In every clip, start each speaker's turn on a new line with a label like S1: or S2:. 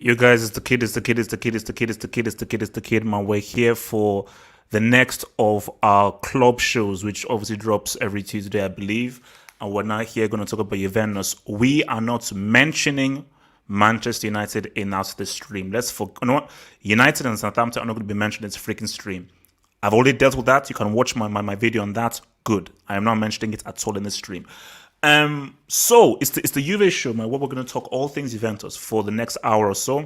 S1: You guys, it's the kid, it's the kid, it's the kid, it's the kid, it's the kid, it's the kid, it's the kid, man. We're here for the next of our club shows, which obviously drops every Tuesday, I believe. And we're not here going to talk about Juventus. We are not mentioning Manchester United in our stream. You know what? United and Southampton are not going to be mentioned in this freaking stream. I've already dealt with that. You can watch my video on that. Good. I am not mentioning it at all in this stream. So it's the Juve show, man. Where we're going to talk all things Juventus for the next hour or so.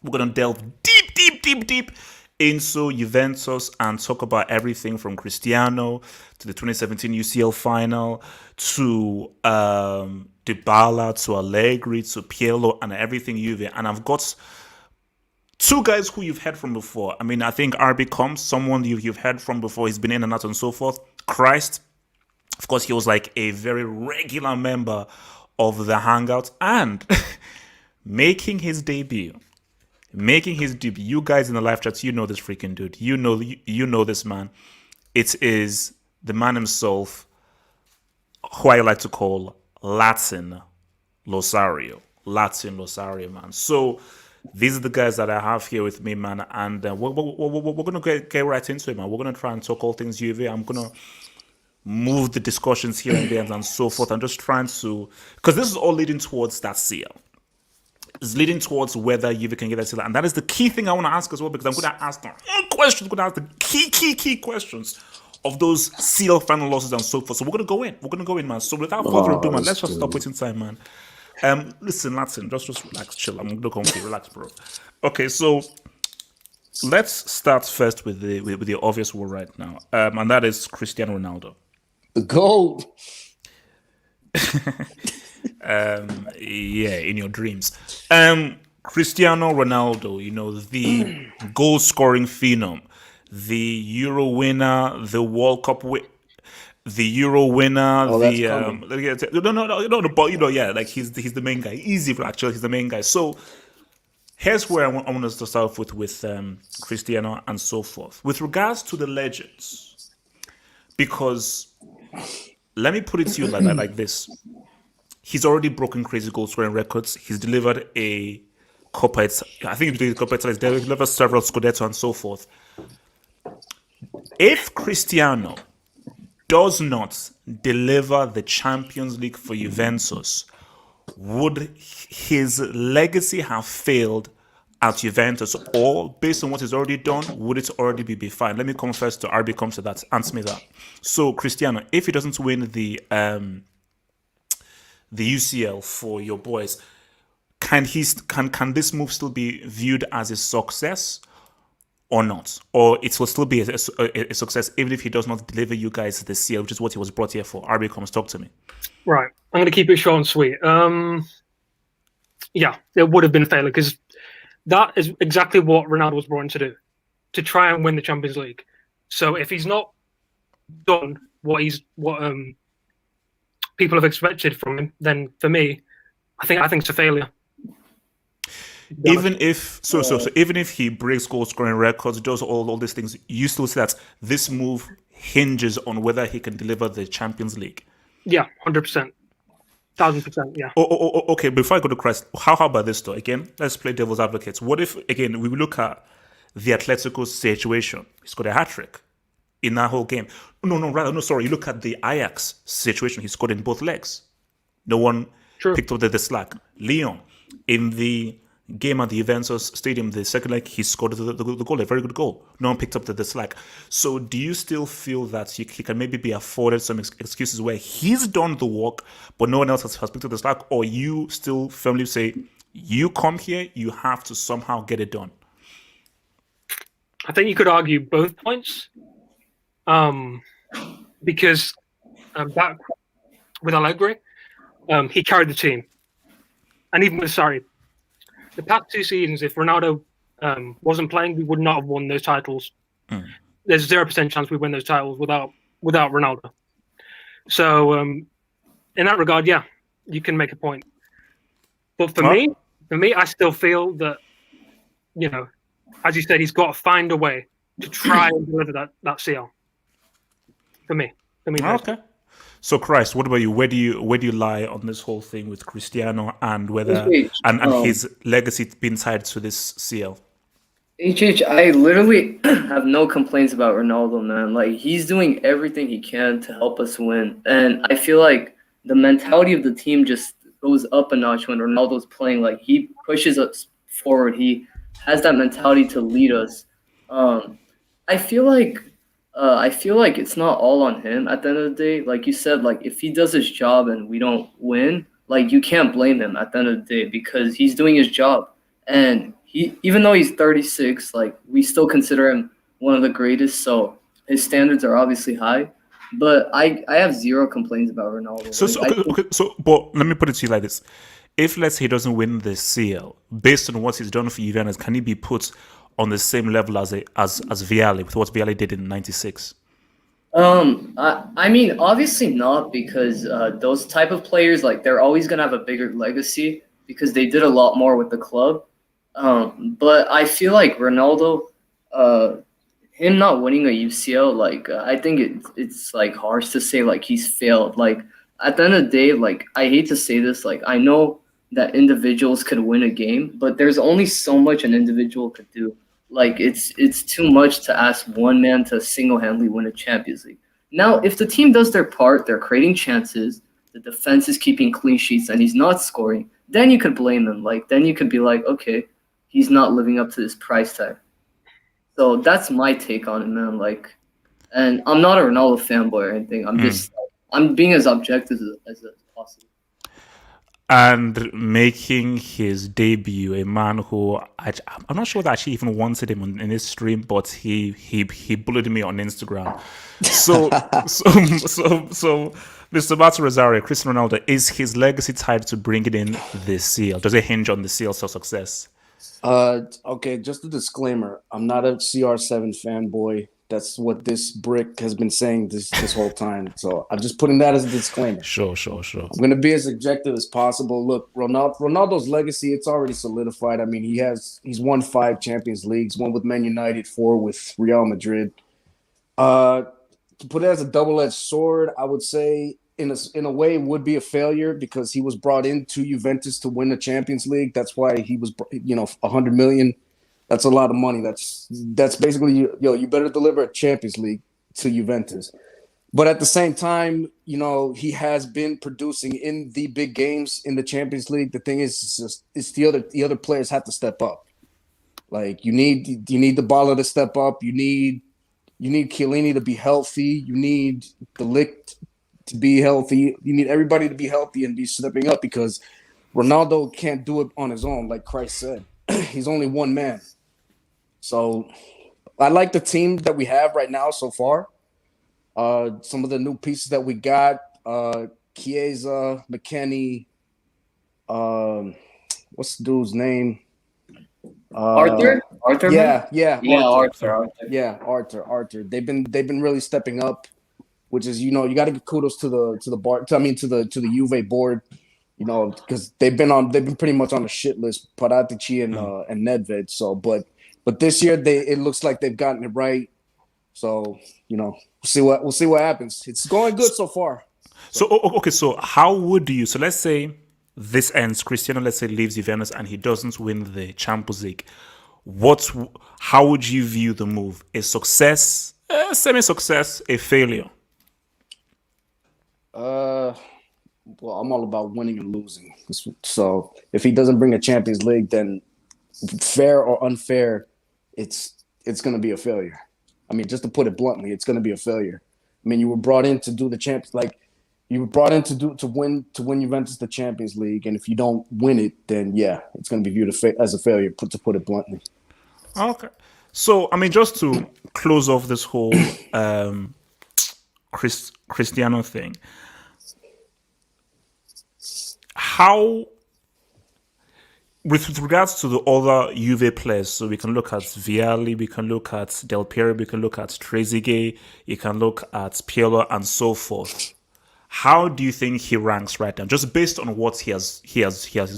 S1: We're going to delve deep into Juventus and talk about everything from Cristiano to the 2017 UCL final to Dybala to Allegri to Pirlo and everything Juve. And I've got two guys who you've heard from before. I mean, I think RB comes, someone you've heard from before. He's been in and out and so forth. Christ. Of course, he was like a very regular member of the Hangout and making his debut. You guys in the live chats, you know this freaking dude. You know this man. It is the man himself, who I like to call Latin Losario, man. So these are the guys that I have here with me, man. And we're gonna get right into it, man. We're gonna try and talk all things Juve. I'm gonna move the discussions here and there and so forth. I'm just trying to, because this is all leading towards that seal. It's leading towards whether Juve can get that seal. And that is the key thing I want to ask as well, because I'm going to ask the questions, I'm going to ask the key questions of those seal final losses and so forth. So we're going to go in, man. So without further ado, man, let's just stop wasting time, man. Listen, Latin, just relax, chill. I'm going to come here, relax, bro. Okay, so let's start first with the obvious one right now, and that is Cristiano Ronaldo.
S2: The GOAT.
S1: Yeah, in your dreams. Cristiano Ronaldo, you know, the goal scoring phenom, the Euro winner, the World Cup the Euro winner,
S2: no,
S1: but you know, yeah, like he's the main guy. Easy, actually, he's the main guy. So here's where I want us to start with Cristiano and so forth. With regards to the legends, because let me put it to you like this. He's already broken crazy goal scoring records. He's delivered a Coppa. I think he's delivered Coppa. He's delivered several Scudetto and so forth. If Cristiano does not deliver the Champions League for Juventus, would his legacy have failed at Juventus, or based on what he's already done, would it already be fine? Let me come first to RB comes to that. Answer me that. So Cristiano, if he doesn't win the UCL for your boys, can this move still be viewed as a success or not? Or it will still be a success even if he does not deliver you guys the CL, which is what he was brought here for? RB comes, talk to me.
S3: Right. I'm going to keep it short and sweet. Yeah, it would have been a failure because that is exactly what Ronaldo was brought in to do, to try and win the Champions League. So if he's not done what people have expected from him, then for me, I think it's a failure.
S1: Even if even if he breaks goal scoring records, does all these things, you still see that this move hinges on whether he can deliver the Champions League.
S3: Yeah, 100%. 1,000%, yeah.
S1: Okay, before I go to Christ, how about this though? Again, let's play devil's advocates. What if, again, we look at the Atletico situation? He's got a hat-trick in that whole game. No, you look at the Ajax situation. He scored in both legs. No one picked up the slack. Lyon, in the game at the Juventus Stadium, the second leg, he scored the goal, a very good goal. No one picked up the slack. So do you still feel that he can maybe be afforded some excuses where he's done the work, but no one else has picked up the slack? Or you still firmly say, you come here, you have to somehow get it done?
S3: I think you could argue both points. Because back with Allegri, he carried the team. And even with Sarri, the past 2 seasons, if Ronaldo wasn't playing, we would not have won those titles. There's 0% chance we win those titles without Ronaldo. So in that regard, yeah, you can make a point. But for me, I still feel that, you know, as you said, he's got to find a way to try and deliver that CL. For me.
S1: Okay. So, Christ, what about you? Where do you lie on this whole thing with Cristiano and whether
S2: HH,
S1: and his legacy being tied to this CL?
S2: I literally have no complaints about Ronaldo, man. Like he's doing everything he can to help us win, and I feel like the mentality of the team just goes up a notch when Ronaldo's playing. Like he pushes us forward. He has that mentality to lead us. Um, I feel like it's not all on him at the end of the day. Like you said, like if he does his job and we don't win, like you can't blame him at the end of the day because he's doing his job. And he even though he's 36, like we still consider him one of the greatest, so his standards are obviously high. But I have zero complaints about Ronaldo.
S1: So,
S2: Like
S1: so
S2: I
S1: okay,
S2: think
S1: okay, so but let me put it to you like this: if let's say he doesn't win the CL, based on what he's done for Juventus, can he be put on the same level as Vialli with what Vialli did in '96?
S2: I mean, obviously not because those type of players, like they're always gonna have a bigger legacy because they did a lot more with the club. But I feel like Ronaldo, uh, him not winning a UCL, like I think it's like harsh to say like he's failed. Like at the end of the day, like I hate to say this, like I know that individuals could win a game, but there's only so much an individual could do. Like it's too much to ask one man to single-handedly win a Champions League. Now, if the team does their part, they're creating chances, the defense is keeping clean sheets, and he's not scoring, then you could blame him. Like then you could be like, okay, he's not living up to this price tag. So that's my take on it, man. Like, and I'm not a Ronaldo fanboy or anything. I'm just I'm being as objective as possible.
S1: And making his debut, a man who I'm not sure that I actually even wanted him in his stream, but he bullied me on Instagram. So so Mr. Bato Rosario, Cristiano Ronaldo, is his legacy tied to bringing in the seal? Does it hinge on the seal's success?
S4: Okay, just a disclaimer. I'm not a CR7 fanboy. That's what this brick has been saying this whole time. So I'm just putting that as a disclaimer.
S1: Sure.
S4: I'm gonna be as objective as possible. Look, Ronaldo's legacy, it's already solidified. I mean, he's won 5 Champions Leagues, one with Man United, 4 with Real Madrid. To put it as a double-edged sword, I would say in a way would be a failure because he was brought into Juventus to win the Champions League. That's why he was, 100 million. That's a lot of money. That's basically you better deliver a Champions League to Juventus. But at the same time, he has been producing in the big games in the Champions League. The thing is the other players have to step up. Like you need Dybala to step up. You need Chiellini to be healthy. You need the Ligt to be healthy. You need everybody to be healthy and be stepping up because Ronaldo can't do it on his own, like Christ said. He's only one man. So I like the team that we have right now so far. Some of the new pieces that we got, Chiesa, McKennie, what's the dude's name?
S2: Arthur?
S4: Yeah,
S2: Arthur.
S4: Yeah, Arthur. They've been really stepping up, which is you got to give kudos to the Juve board, because they've been pretty much on the shit list, Paratici and Nedved. So, but this year it looks like they've gotten it right. So we'll see what happens. It's going good so far.
S1: So okay, so how would you? So let's say this ends. Cristiano, let's say, leaves Juventus and he doesn't win the Champions League. How would you view the move? A success, semi-success, a failure?
S4: Well, I'm all about winning and losing. So if he doesn't bring a Champions League, then fair or unfair, it's going to be a failure. I mean, just to put it bluntly, it's going to be a failure. I mean, you were brought in to do the champs, like you were brought in to win Juventus the Champions League, and if you don't win it, then yeah, it's going to be viewed as a failure. To put it bluntly.
S1: Okay. So I mean, just to close off this whole Cristiano thing, how, with regards to the other Juve players, so we can look at Vialli, we can look at Del Piero, we can look at Trezeguet, you can look at Pirlo, and so forth. How do you think he ranks right now, just based on what he has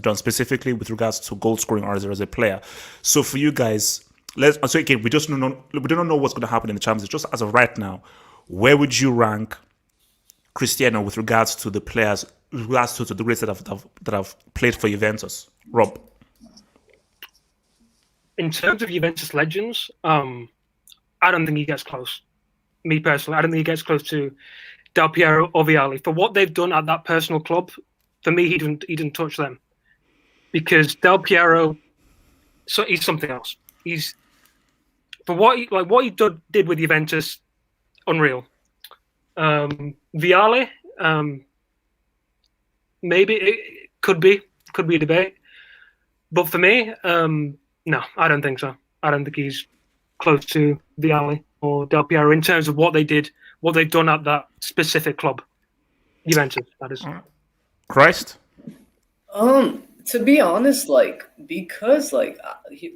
S1: done, specifically with regards to goal scoring or as a player? So for you guys, so again, we don't know what's going to happen in the Champions League. Just as of right now, where would you rank Cristiano with regards to the players, with regards to the greats that have played for Juventus? Rob.
S3: In terms of Juventus legends, I don't think he gets close. Me personally, I don't think he gets close to Del Piero or Vialli. For what they've done at that personal club, for me, he didn't touch them. Because Del Piero, so he's something else. He's for what he did with Juventus, unreal. Vialli, maybe it could be a debate, but for me, no, I don't think so. I don't think he's close to Vialli or Del Piero in terms of what they did, what they've done at that specific club, Juventus. That is.
S1: Christ.
S2: To be honest, because let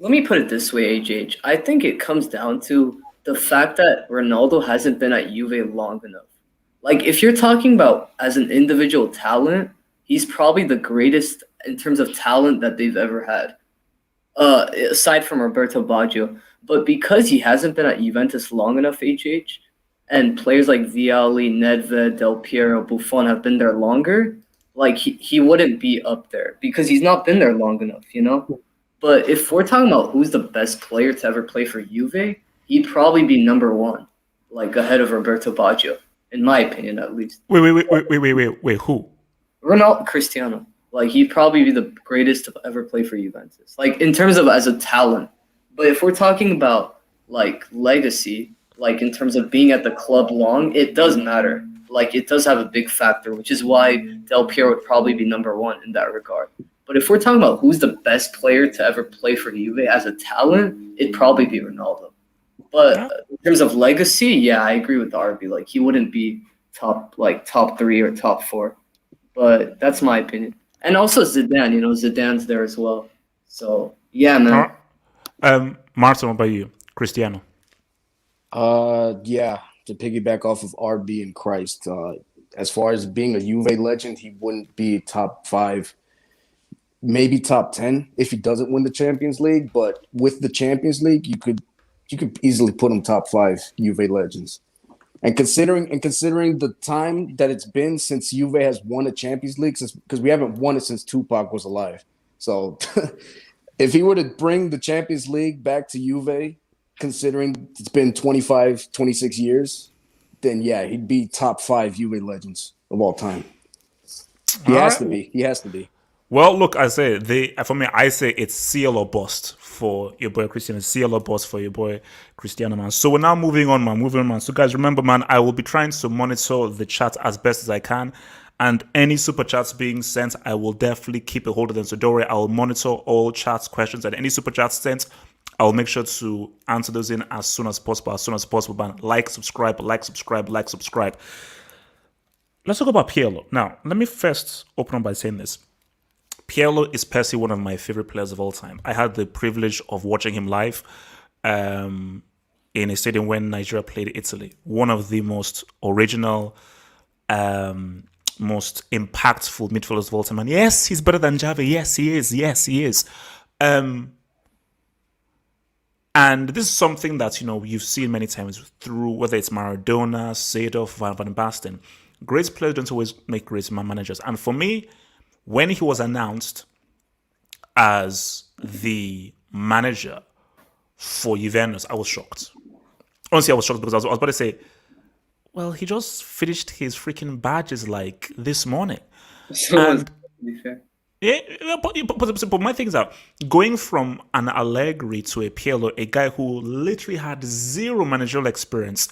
S2: me put it this way, HH. I think it comes down to the fact that Ronaldo hasn't been at Juve long enough. If you're talking about as an individual talent, he's probably the greatest in terms of talent that they've ever had, aside from Roberto Baggio. But because he hasn't been at Juventus long enough, HH, and players like Vialli, Nedved, Del Piero, Buffon have been there longer, he wouldn't be up there because he's not been there long enough, But if we're talking about who's the best player to ever play for Juve, he'd probably be number one, ahead of Roberto Baggio, in my opinion, at least.
S1: Wait, who?
S2: Ronaldo, Cristiano. He'd probably be the greatest to ever play for Juventus. In terms of as a talent. But if we're talking about legacy, in terms of being at the club long, it does matter. It does have a big factor, which is why Del Piero would probably be number one in that regard. But if we're talking about who's the best player to ever play for Juve as a talent, it'd probably be Ronaldo. But in terms of legacy, yeah, I agree with RB. He wouldn't be top 3 or top 4. But that's my opinion. And also Zidane, Zidane's there as well. So yeah, man.
S1: Martin, what about you? Cristiano.
S4: Yeah, to piggyback off of RB and Christ, as far as being a Juve legend, he wouldn't be top 5, maybe top 10 if he doesn't win the Champions League. But with the Champions League, you could easily put him top 5 Juve legends. And considering the time that it's been since Juve has won a Champions League, because we haven't won it since Tupac was alive. So if he were to bring the Champions League back to Juve, considering it's been 25, 26 years, then yeah, he'd be top 5 Juve legends of all time. He has to be.
S1: Well, look, I say it's CL or bust for your boy Cristiano. CL or bust for your boy Cristiano, man. So we're now moving on, man. So guys, remember, man, I will be trying to monitor the chat as best as I can. And any super chats being sent, I will definitely keep a hold of them. So don't worry, I will monitor all chats, questions, and any super chats sent. I will make sure to answer those in as soon as possible. Man, like, subscribe. Let's talk about Pirlo. Now, let me first open up by saying this. Pirlo is personally one of my favorite players of all time. I had the privilege of watching him live in a stadium when Nigeria played Italy. One of the most original, most impactful midfielders of all time. And yes, he's better than Javi. Yes, he is. And this is something that, you've seen many times through, whether it's Maradona, Seedorf, Van Basten. Great players don't always make great managers. And for me, when he was announced as the manager for Juventus, I was shocked. Honestly, I was shocked because I was about to say, well, he just finished his freaking badges this morning.
S2: To be fair.
S1: Yeah, but my thing is that going from an Allegri to a Pirlo, a guy who literally had zero managerial experience,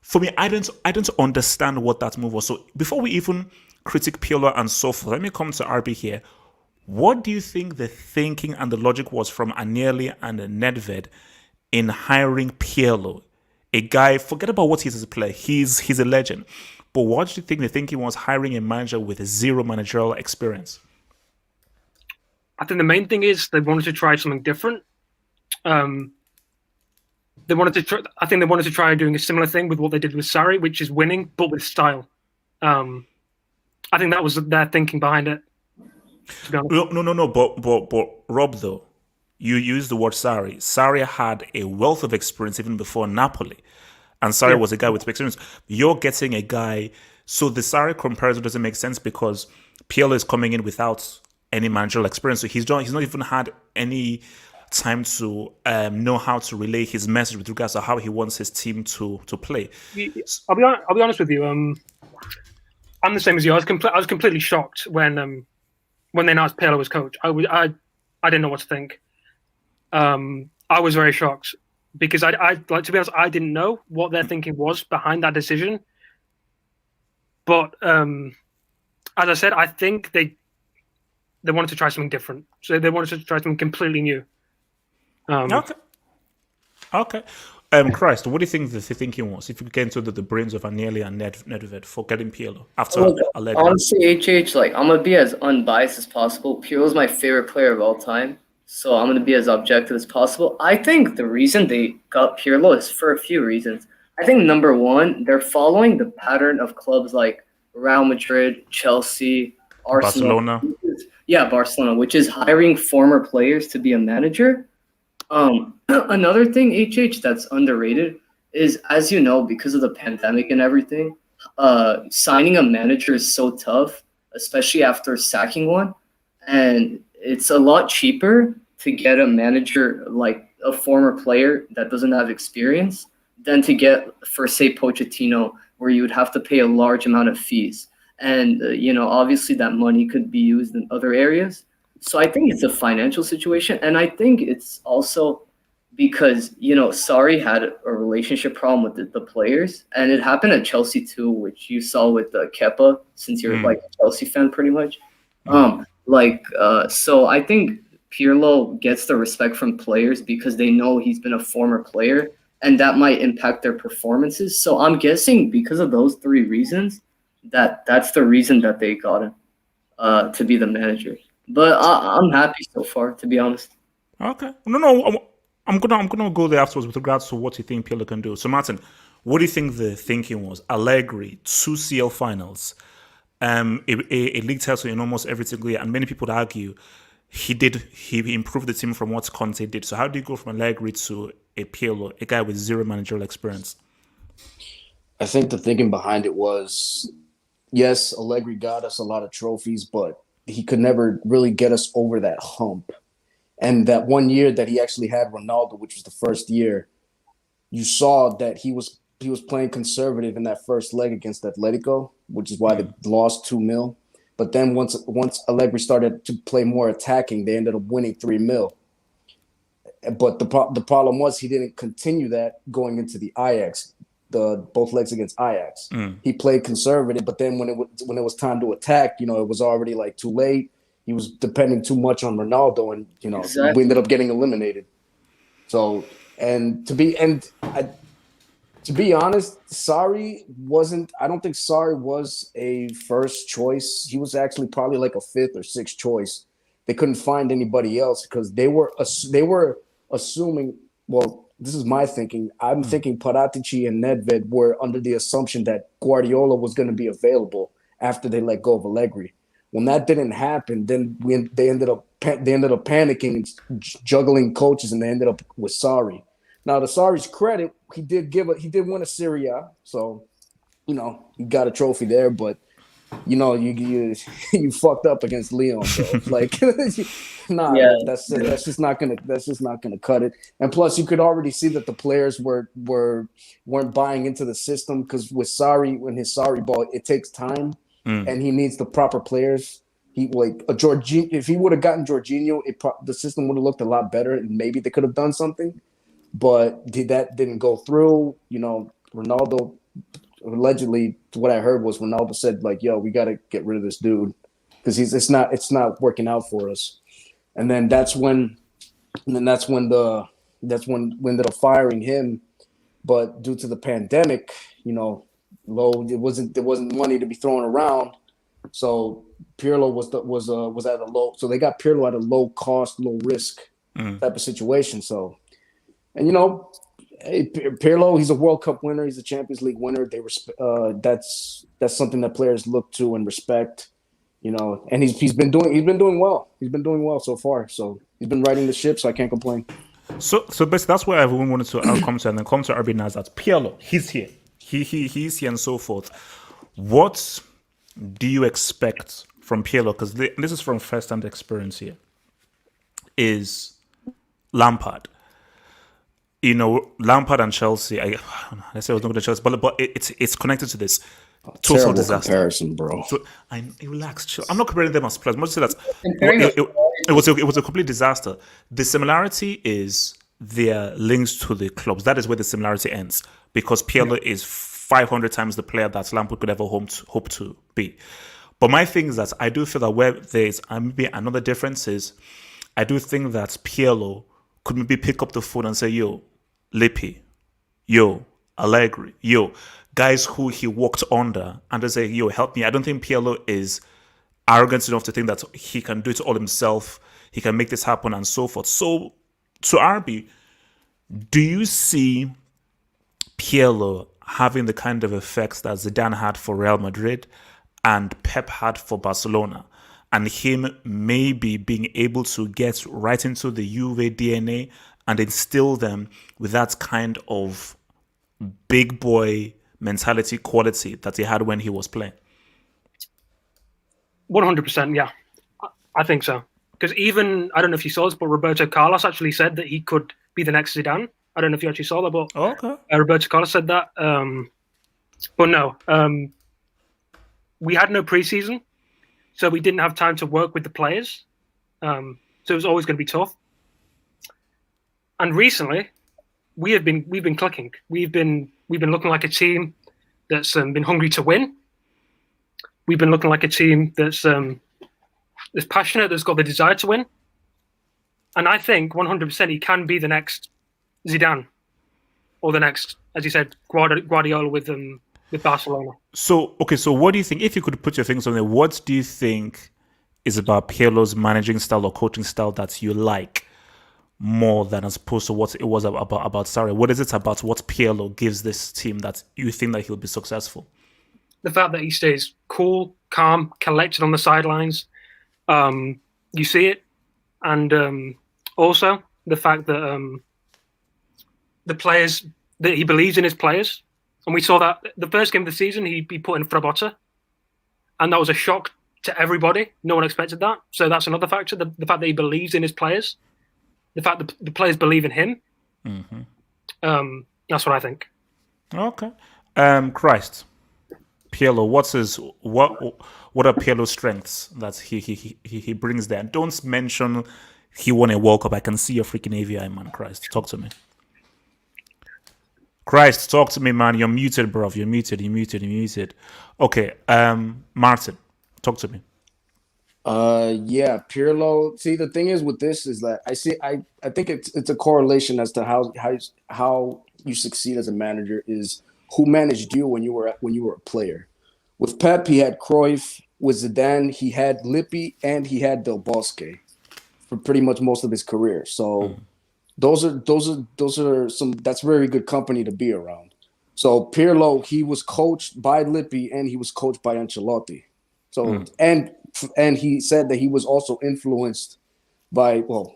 S1: for me, I don't understand what that move was. So before we even critique Pirlo and so forth, let me come to RB here. What do you think the thinking and the logic was from Agnelli and Nedved in hiring Pirlo? A guy, forget about what he is as a player, he's a legend. But what do you think the thinking was hiring a manager with zero managerial experience?
S3: I think the main thing is they wanted to try something different. I think they wanted to try doing a similar thing with what they did with Sarri, which is winning, but with style. I think that was their thinking behind it.
S1: No. But Rob, though, you used the word Sarri. Sarri had a wealth of experience even before Napoli. and Sarri
S3: Yeah.
S1: was a guy with experience. You're getting a guy, so the Sarri comparison doesn't make sense because Pirlo is coming in without any managerial experience, so he's not even had any time to know how to relay his message with regards to how he wants his team to play.
S3: I'll be honest with you. I'm the same as you. I was completely shocked when they announced Pirlo as coach. I didn't know what to think. I was very shocked because I like, to be honest, I didn't know what their thinking was behind that decision. But as I said, I think they wanted to try something different. So they wanted to try something completely new.
S1: Okay. Christ, what do you think the thinking was? If you get into the brains of Agnelli and Nedved for getting Pirlo after Allegri?
S2: Honestly, like I'm gonna be as unbiased as possible. Pirlo's my favorite player of all time, so I'm gonna be as objective as possible. I think the reason they got Pirlo is for a few reasons. I think number one, they're following the pattern of clubs like Real Madrid, Chelsea, Arsenal.
S1: Barcelona.
S2: Barcelona, which is hiring former players to be a manager. Another thing, that's underrated is, as you know, because of the pandemic and everything, signing a manager is so tough, especially after sacking one. And it's a lot cheaper to get a manager like a former player that doesn't have experience than to get, for say, Pochettino, where you would have to pay a large amount of fees. And, obviously that money could be used in other areas. So I think it's a financial situation. And I think it's also because, Sarri had a relationship problem with the players. And it happened at Chelsea too, which you saw with Kepa, since you're like a Chelsea fan pretty much. So I think Pirlo gets the respect from players because they know he's been a former player and that might impact their performances. So I'm guessing because of those three reasons, that's the reason that they got him to be the manager. But I'm happy so far, to be honest.
S1: Okay. No. I'm gonna go there afterwards with regards to what you think Pirlo can do. So Martin, what do you think the thinking was? Allegri, 2 CL finals, a league title in almost every single year, and many people would argue he improved the team from what Conte did. So how do you go from Allegri to a Pirlo, a guy with zero managerial experience?
S4: I think the thinking behind it was, yes, Allegri got us a lot of trophies, but he could never really get us over that hump. And that one year that he actually had Ronaldo, which was the first year, you saw that he was playing conservative in that first leg against Atletico, which is why they lost 2-0. But then once Allegri started to play more attacking, they ended up winning 3-0. But the problem was he didn't continue that going into the Ajax, both legs against Ajax. He played conservative, but then when it was time to attack, it was already like too late. He was depending too much on Ronaldo, and
S2: Exactly.
S4: we ended up getting eliminated. So, to be honest, Sarri wasn't. I don't think Sarri was a first choice. He was actually probably like a 5th or 6th choice. They couldn't find anybody else because they were assuming. Well, this is my thinking. I'm thinking Paratici and Nedved were under the assumption that Guardiola was going to be available after they let go of Allegri. When that didn't happen, then they ended up panicking and juggling coaches, and they ended up with Sarri. Now, to Sarri's credit, he did win a Serie, so he got a trophy there. But you fucked up against Leon, bro. Like, that's just not gonna cut it. And plus, you could already see that the players weren't buying into the system because with Sarri, when his Sarri ball, it takes time. And he needs the proper players. If he would have gotten Jorginho, the system would have looked a lot better, and maybe they could have done something. But that didn't go through. Ronaldo, allegedly, what I heard was Ronaldo said, like, "Yo, we got to get rid of this dude because it's not working out for us." And then that's when we ended up firing him. But due to the pandemic, there wasn't money to be thrown around, so Pirlo was at a low. So they got Pirlo at a low cost, low risk type of situation. So, and Pirlo, he's a World Cup winner, he's a Champions League winner. That's something that players look to and respect. And he's been doing well. He's been doing well so far. So he's been riding the ship. So I can't complain.
S1: So basically, that's where everyone wanted to come to, and then come to RB now that Pirlo, he's here. He's here and so forth. What do you expect from Pirlo? Because this is from first-hand experience here. Is Lampard. You know, Lampard and Chelsea. I say I was not going to Chelsea, but it's connected to this. Total
S4: Terrible
S1: disaster.
S4: comparison, bro.
S1: So relax, chill. I'm not comparing them as players. I'm just saying that
S2: Comparing
S1: it was a complete disaster. The similarity is their links to the clubs. That is where the similarity ends, because Pirlo is 500 times the player that Lampard could ever hope to be. But my thing is that I do feel that where there's maybe another difference is, I do think that Pirlo could maybe pick up the phone and say, yo, Lippi, yo, Allegri, yo, guys who he worked under, and they say, yo, help me. I don't think Pirlo is arrogant enough to think that he can do it all himself, he can make this happen and so forth. So, to RB, do you see Pirlo having the kind of effects that Zidane had for Real Madrid and Pep had for Barcelona, and him maybe being able to get right into the Juve DNA and instill them with that kind of big boy mentality quality that he had when he was playing?
S3: 100%, yeah. I think so. Because even, I don't know if you saw this, but Roberto Carlos actually said that he could be the next Zidane. I don't know if you actually saw that, but
S1: Okay.
S3: Roberto Carlos said that. But no, we had no preseason, so we didn't have time to work with the players. So it was always going to be tough. And recently, we've been clicking. We've been looking like a team that's been hungry to win. We've been looking like a team that's passionate, that's got the desire to win. And I think 100% he can be the next Zidane, or the next, as you said, Guardiola with Barcelona.
S1: So what do you think, if you could put your things on there, what do you think is about Pirlo's managing style or coaching style that you like more than as opposed to what it was about Sarri? What is it about what Pirlo gives this team that you think that he'll be successful?
S3: The fact that he stays cool, calm, collected on the sidelines. You see it. And also the fact that the players, that he believes in his players. And we saw that the first game of the season, he put in Frabotta. And that was a shock to everybody. No one expected that. So that's another factor, the fact that he believes in his players. The fact that the players believe in him. Mm-hmm. That's what I think.
S1: Okay. Christ. Pirlo, what are Pirlo's strengths that he brings there? Don't mention he won a World Cup. I can see your freaking AVI, man. Christ, talk to me. Christ, talk to me, man. You're muted, bro. You're muted. Okay, Martin, talk to me.
S4: Yeah, Pirlo. See, the thing is with this is that I think it's a correlation as to how you succeed as a manager is who managed you when you were a player. With Pep, he had Cruyff. With Zidane, he had Lippi and he had Del Bosque for pretty much most of his career. So those are some, that's very good company to be around. So Pirlo, he was coached by Lippi and he was coached by Ancelotti. So and he said that he was also influenced by, well,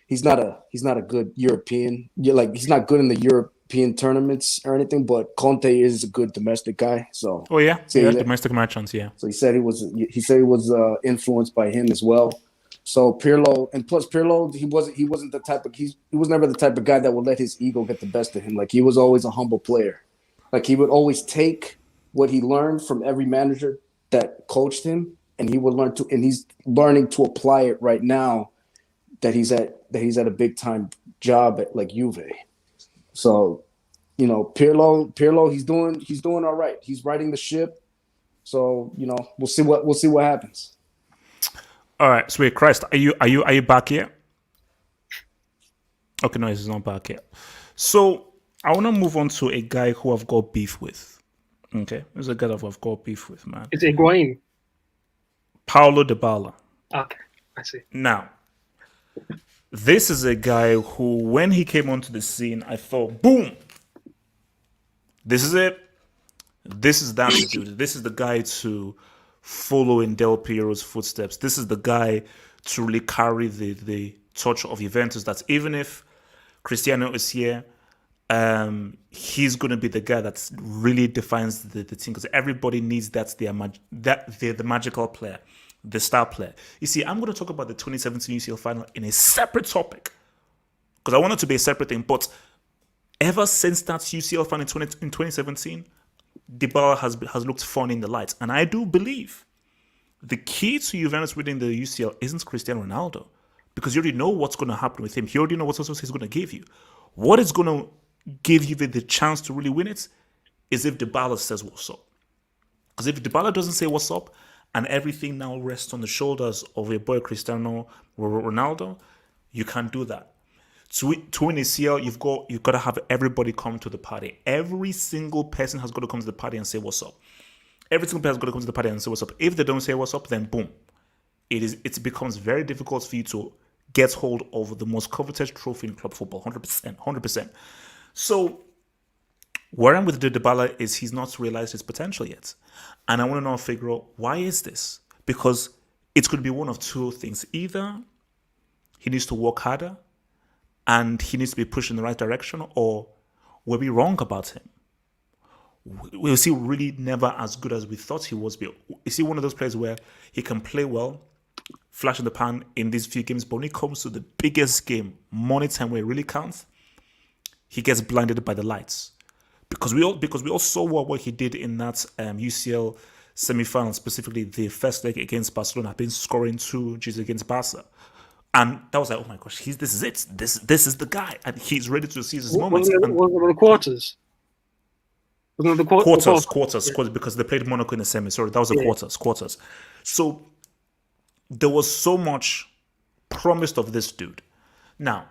S4: he's not a good European. He's not good in the European tournaments or anything, but Conte is a good domestic guy. So
S1: domestic merchants, yeah.
S4: So he said he was influenced by him as well. So Pirlo, and plus Pirlo, he wasn't the type of he was never the type of guy that would let his ego get the best of him. Like, he was always a humble player. Like, he would always take what he learned from every manager that coached him, and he would learn to, and he's learning to apply it right now that he's at a big time job at like Juve. So, you know, Pirlo, he's doing all right. He's riding the ship. So, you know, we'll see what happens.
S1: All right, sweet. Christ, are you back here? Okay, no, he's not back yet. So I want to move on to a guy who I've got beef with. Okay, there's a guy that I've got beef with, man.
S3: It's Higuain.
S1: Paulo Dybala.
S3: Okay, I see.
S1: Now, this is a guy who, when he came onto the scene, I thought, boom, this is it. This is that dude. This is the guy to follow in Del Piero's footsteps. This is the guy to really carry the torch of Juventus. That even if Cristiano is here. He's going to be the guy that really defines the team, because everybody needs the magical player, the star player. You see, I'm going to talk about the 2017 UCL final in a separate topic, because I want it to be a separate thing. But ever since that UCL final in 2017, Dybala has looked fun in the lights, and I do believe the key to Juventus winning the UCL isn't Cristiano Ronaldo, because you already know what's going to happen with him. You already know what he's going to give you. What is going to give you the chance to really win it is if Dybala says what's up. Because if Dybala doesn't say what's up and everything now rests on the shoulders of your boy Cristiano Ronaldo, you can't do that. To win a CL, you've got to have everybody come to the party. Every single person has got to come to the party and say what's up. Every single person has got to come to the party and say what's up. If they don't say what's up, then boom. It becomes very difficult for you to get hold of the most coveted trophy in club football. 100%. So where I'm with Dybala is he's not realized his potential yet. And I want to now figure out, why is this? Because it could be one of two things. Either he needs to work harder and he needs to be pushed in the right direction, or were we wrong about him? Was he really never as good as we thought he was? Is he one of those players where he can play well, flash in the pan in these few games, but when it comes to the biggest game, money time where it really counts, he gets blinded by the lights? Because we all saw what he did in that UCL semi-final, specifically the first leg against Barcelona, been scoring 2 Gs against Barca. And that was like, oh my gosh, this is it. This is the guy. And he's ready to seize his moment.
S3: Was it the quarters? Wasn't it the
S1: quarters, because they played Monaco in the semi. Sorry, that was the quarters. So there was so much promised of this dude. Now,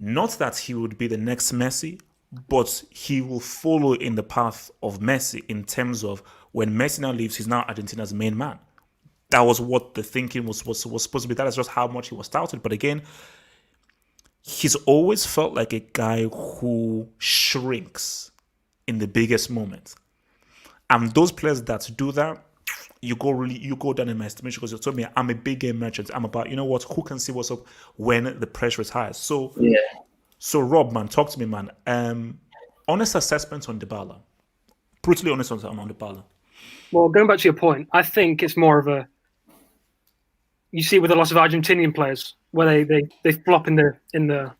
S1: not that he would be the next Messi, but he will follow in the path of Messi in terms of when Messi now leaves, he's now Argentina's main man. That was what the thinking was supposed to be. That is just how much he was touted. But again, he's always felt like a guy who shrinks in the biggest moment. And those players that do that, you go down in my estimation, because you told me I'm a big game merchant. I'm about, who can see what's up when the pressure is high. So
S2: Yeah.
S1: So Rob, man, talk to me, man. Honest assessment on Dybala. Brutally honest on Dybala.
S3: Well, going back to your point, I think it's more of you see it with a lot of Argentinian players where they flop in the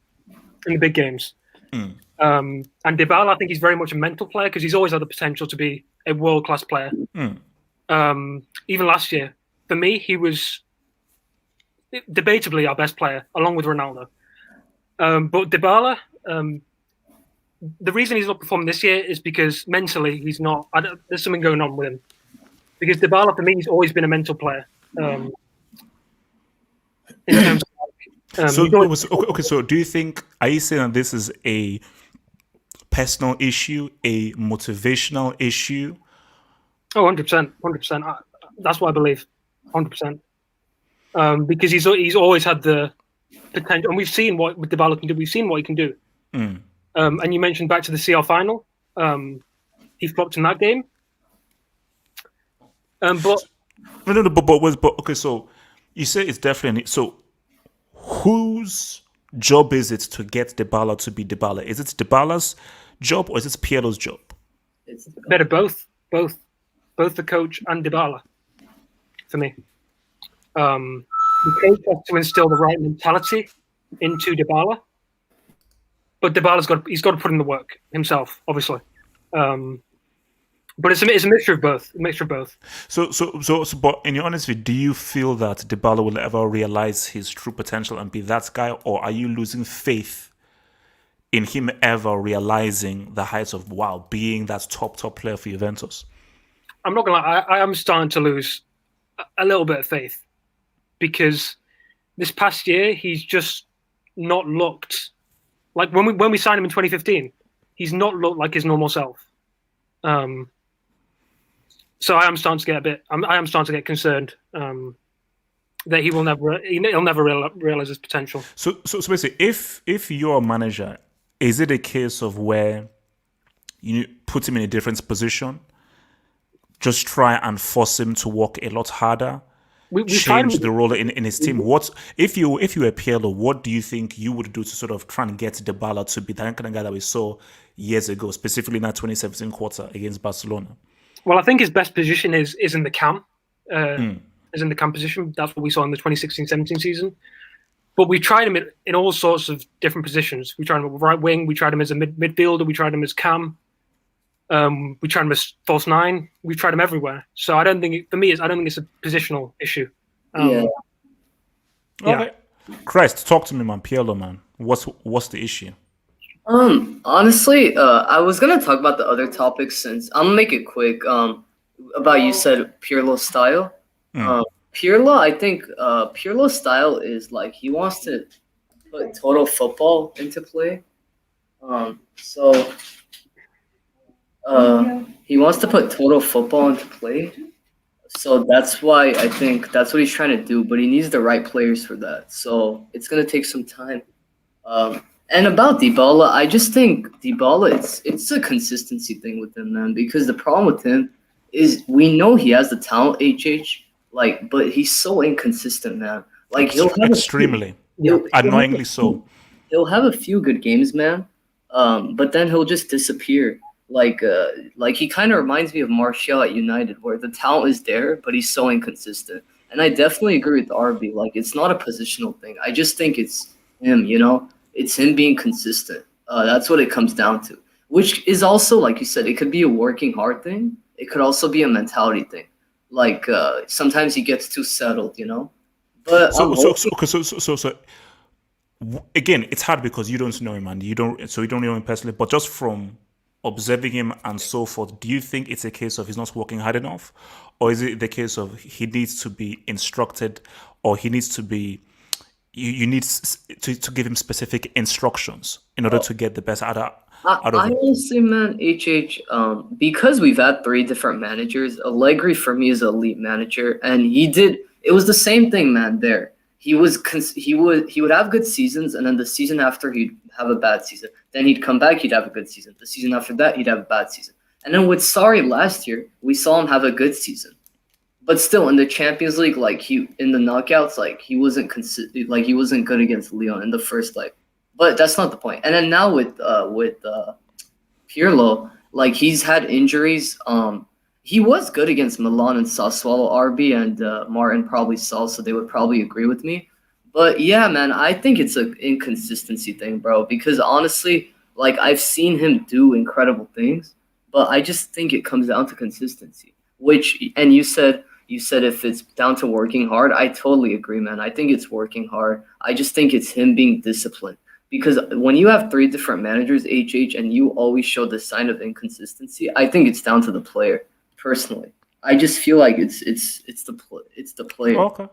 S3: big games. And Dybala, I think he's very much a mental player, because he's always had the potential to be a world-class player. Even last year, for me, he was debatably our best player, along with Ronaldo. But Dybala, the reason he's not performing this year is because mentally he's not. There's something going on with him. Because Dybala, for me, he's always been a mental player. In terms of,
S1: so do you think? Are you saying that this is a personal issue, a motivational issue?
S3: Oh, 100%. That's what I believe. 100%. Because he's always had the potential, and we've seen what Dybala can do. We've seen what he can do. And you mentioned back to the CL final. He flopped in that game. But
S1: okay. So you say it's definitely so. Whose job is it to get Dybala to be Dybala? Is it Dybala's job or is it Pirlo's job?
S2: It's
S3: better both the coach and Dybala. For me, the coach has to instill the right mentality into Dybala, but Dybala's got to put in the work himself, obviously. But it's a mixture of both.
S1: So, but in your honesty, do you feel that Dybala will ever realize his true potential and be that guy, or are you losing faith in him ever realizing the heights of being that top player for Juventus?
S3: I'm not gonna lie, I am starting to lose a little bit of faith, because this past year he's just not looked like when we signed him in 2015. He's not looked like his normal self. So I am starting to get concerned that he'll never realize his potential. So
S1: basically, if you're a manager, is it a case of where you put him in a different position, just try and force him to work a lot harder,
S3: we've tried
S1: change
S3: him.
S1: the role in his team? What if you were Pirlo, what do you think you would do to sort of try and get Dybala to be that kind of guy that we saw years ago, specifically in that 2017 quarter against Barcelona?
S3: Well, I think his best position is in the cam, is in the cam position. That's what we saw in the 2016-17 season. But we tried him in all sorts of different positions. We tried him at right wing. We tried him as a midfielder. We tried him as cam. We tried him as false nine. We've tried him everywhere. So I don't think it's a positional issue.
S2: Yeah.
S1: Okay. Christ, talk to me, man. Pirlo, man. What's the issue?
S2: Honestly, I was gonna talk about the other topics since I'm gonna make it quick. About you said Pirlo's style. Pirlo, I think Pirlo's style is like he wants to put total football into play. He wants to put total football into play. So that's why I think that's what he's trying to do, but he needs the right players for that. So it's gonna take some time. And about Dybala, I just think Dybala, it's a consistency thing with him, man. Because the problem with him is we know he has the talent, but he's so inconsistent, man. Like he'll have
S1: extremely annoyingly so.
S2: He'll have a few good games, man. But then he'll just disappear. Like he kind of reminds me of Martial at United, where the talent is there, but he's so inconsistent. And I definitely agree with RB. Like it's not a positional thing. I just think it's him, It's him being consistent. That's what it comes down to. Which is also, like you said, it could be a working hard thing. It could also be a mentality thing. Like sometimes he gets too settled, But
S1: so again, it's hard because you don't know him, and you don't know him personally. But just from observing him and so forth, do you think it's a case of he's not working hard enough, or is it the case of he needs to be instructed, or he needs to be you need to give him specific instructions in order to get the best out of it?
S2: Honestly, man, because we've had 3 different managers, Allegri for me is an elite manager, and it was the same thing, man. There, he would have good seasons, and then the season after he'd have a bad season. Then he'd come back, he'd have a good season. The season after that, he'd have a bad season. And then with Sarri last year, we saw him have a good season. But still, in the Champions League, in the knockouts, he wasn't he wasn't good against Lyon in the first leg. But that's not the point. And then now with Pirlo, he's had injuries. He was good against Milan and Sassuolo. RB and Martin probably saw, so they would probably agree with me. But yeah, man, I think it's an inconsistency thing, bro. Because honestly, I've seen him do incredible things, but I just think it comes down to consistency. And you said if it's down to working hard, I totally agree, man. I think it's working hard. I just think it's him being disciplined. Because when you have 3 different managers, and you always show the sign of inconsistency, I think it's down to the player. Personally, I just feel like it's the player.
S1: Okay.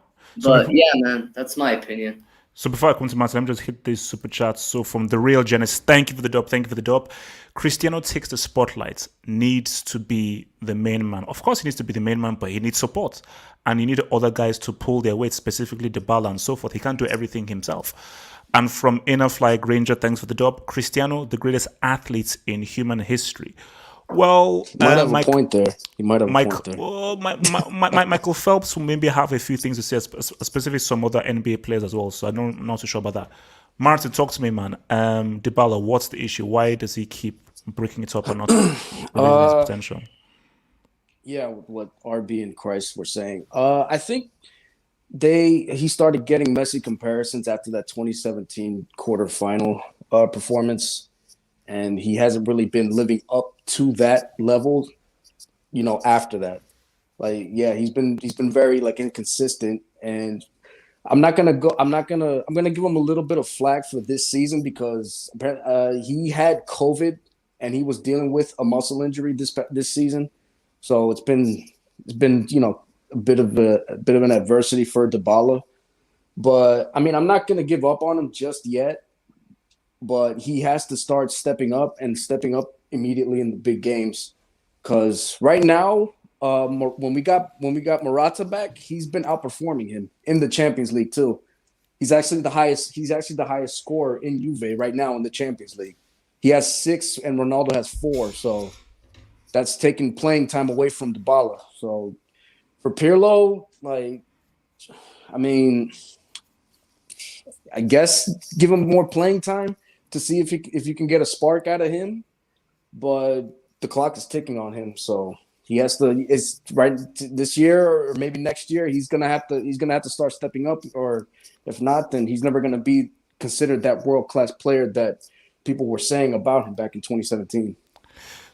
S2: But yeah, man, that's my opinion.
S1: So before I come to Martin, let me just hit these super chats. So from the real Genesis, thank you for the dub. Cristiano takes the spotlight, needs to be the main man. Of course, he needs to be the main man, but he needs support. And you need other guys to pull their weight, specifically Dybala and so forth. He can't do everything himself. And from Inner Fly Granger, thanks for the dub. Cristiano, the greatest athlete in human history. Well,
S4: he might have a point there. He might have a point there.
S1: Well, Michael Phelps will maybe have a few things to say, specifically some other NBA players as well. So I'm not too sure about that. Martin, talk to me, man. Dybala, what's the issue? Why does he keep breaking it up or not releasing his potential?
S4: Yeah, with what RB and Christ were saying. I think he started getting messy comparisons after that 2017 quarterfinal performance. And he hasn't really been living up to that level, after that. He's been very inconsistent, and I'm gonna give him a little bit of flack for this season because he had COVID and he was dealing with a muscle injury this season. So it's been a bit of an adversity for Dybala. But I mean, I'm not gonna give up on him just yet. But he has to start stepping up immediately in the big games, because right now, when we got Morata back, he's been outperforming him in the Champions League too. He's actually the highest scorer in Juve right now in the Champions League. He has 6 and Ronaldo has 4, so that's taking playing time away from Dybala. So for Pirlo, I mean, I guess give him more playing time to see if you can get a spark out of him. But the clock is ticking on him, so he has to. It's right this year or maybe next year. He's gonna have to start stepping up, or if not, then he's never gonna be considered that world-class player that people were saying about him back in 2017.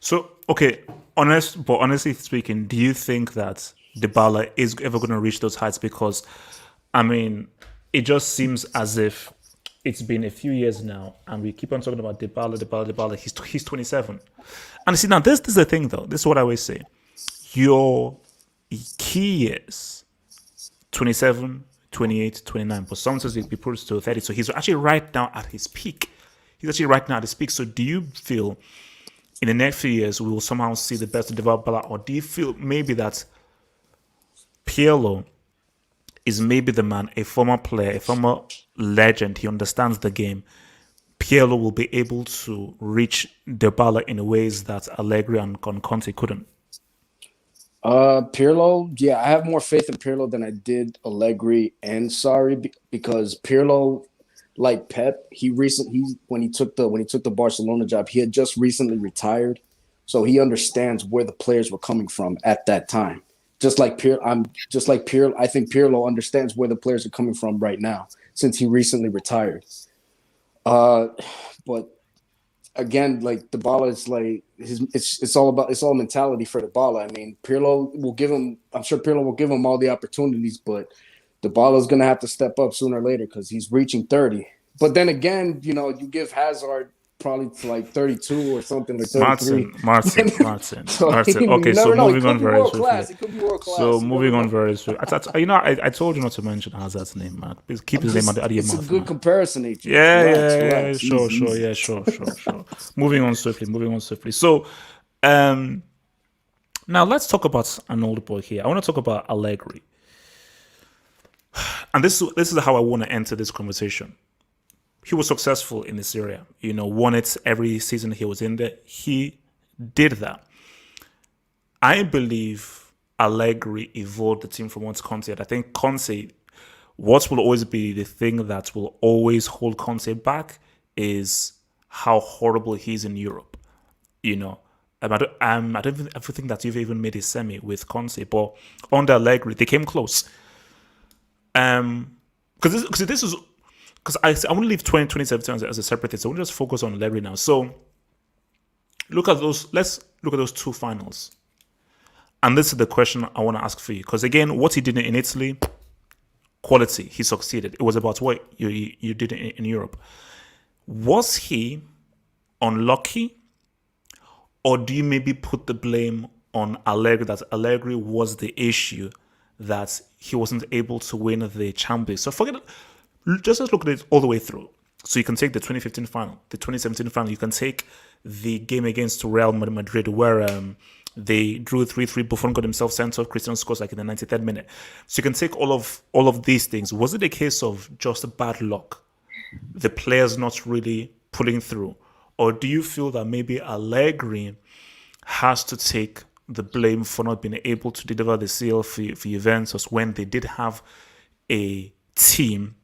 S1: So, okay, honestly speaking, do you think that Dybala is ever going to reach those heights? Because, I mean, it just seems as if it's been a few years now, and we keep on talking about Dybala. He's 27, and see now this is the thing though. This is what I always say: your key years, 27, 28, 29, but sometimes it people still 30. So he's actually right now at his peak. So do you feel in the next few years we will somehow see the best of Dybala, or do you feel maybe that Pirlo is maybe the man, a former player, a former legend, he understands the game, Pirlo will be able to reach Dybala in ways that Allegri and Conte couldn't?
S4: Pirlo, yeah, I have more faith in Pirlo than I did Allegri and Sarri because Pirlo, like Pep, when he took the Barcelona job, he had just recently retired, so he understands where the players were coming from at that time. Just like Pirlo, I think Pirlo understands where the players are coming from right now since he recently retired. But again, like Dybala is like it's all mentality for Dybala. I mean, I'm sure Pirlo will give him all the opportunities, but Dybala is gonna have to step up sooner or later because he's reaching 30. But then again, you give Hazard probably to like 32 or something, like 33.
S1: Martin.
S4: So,
S1: Okay,
S4: you
S1: so
S4: never know.
S1: moving on very
S4: It
S1: swiftly.
S4: could be world class.
S1: So moving on very swiftly. I told you not to mention Hazard's name, man. Please keep his name out of your mouth.
S4: It's a good comparison, AJ.
S1: Yeah, sure.
S4: Easy.
S1: Sure. Moving on swiftly. So, now let's talk about an old boy here. I want to talk about Allegri, and this is how I want to enter this conversation. He was successful in the Serie, won it every season he was in there. He did that. I believe Allegri evolved the team from what Conte had. I think Conte, what will always be the thing that will always hold Conte back is how horrible he is in Europe. I don't even think that you've even made a semi with Conte, but under Allegri, they came close. Because I want to leave 2017 as a separate thing, so I want to just focus on Allegri now. So let's look at those two finals. And this is the question I want to ask for you. Because again, what he did in Italy, quality, he succeeded. It was about what you did in Europe. Was he unlucky? Or do you maybe put the blame on Allegri, that Allegri was the issue, that he wasn't able to win the Champions? So just look at it all the way through. So you can take the 2015 final, the 2017 final. You can take the game against Real Madrid where they drew 3-3. Buffon got himself sent off. Cristiano scores like in the 93rd minute. So you can take all of these things. Was it a case of just bad luck, the players not really pulling through, or do you feel that maybe Allegri has to take the blame for not being able to deliver the CL for Juventus when they did have a team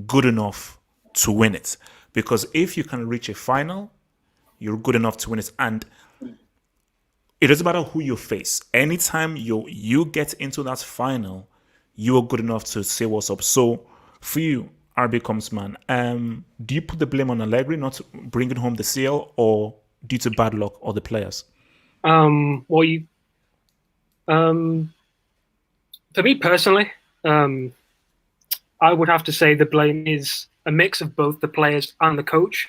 S1: good enough to win it? Because if you can reach a final, you're good enough to win it, and it doesn't matter who you face. Anytime you get into that final, you are good enough to say what's up. So for you, RB Comsman, do you put the blame on Allegri not bringing home the CL, or due to bad luck, or the players?
S3: For me personally, I would have to say the blame is a mix of both the players and the coach.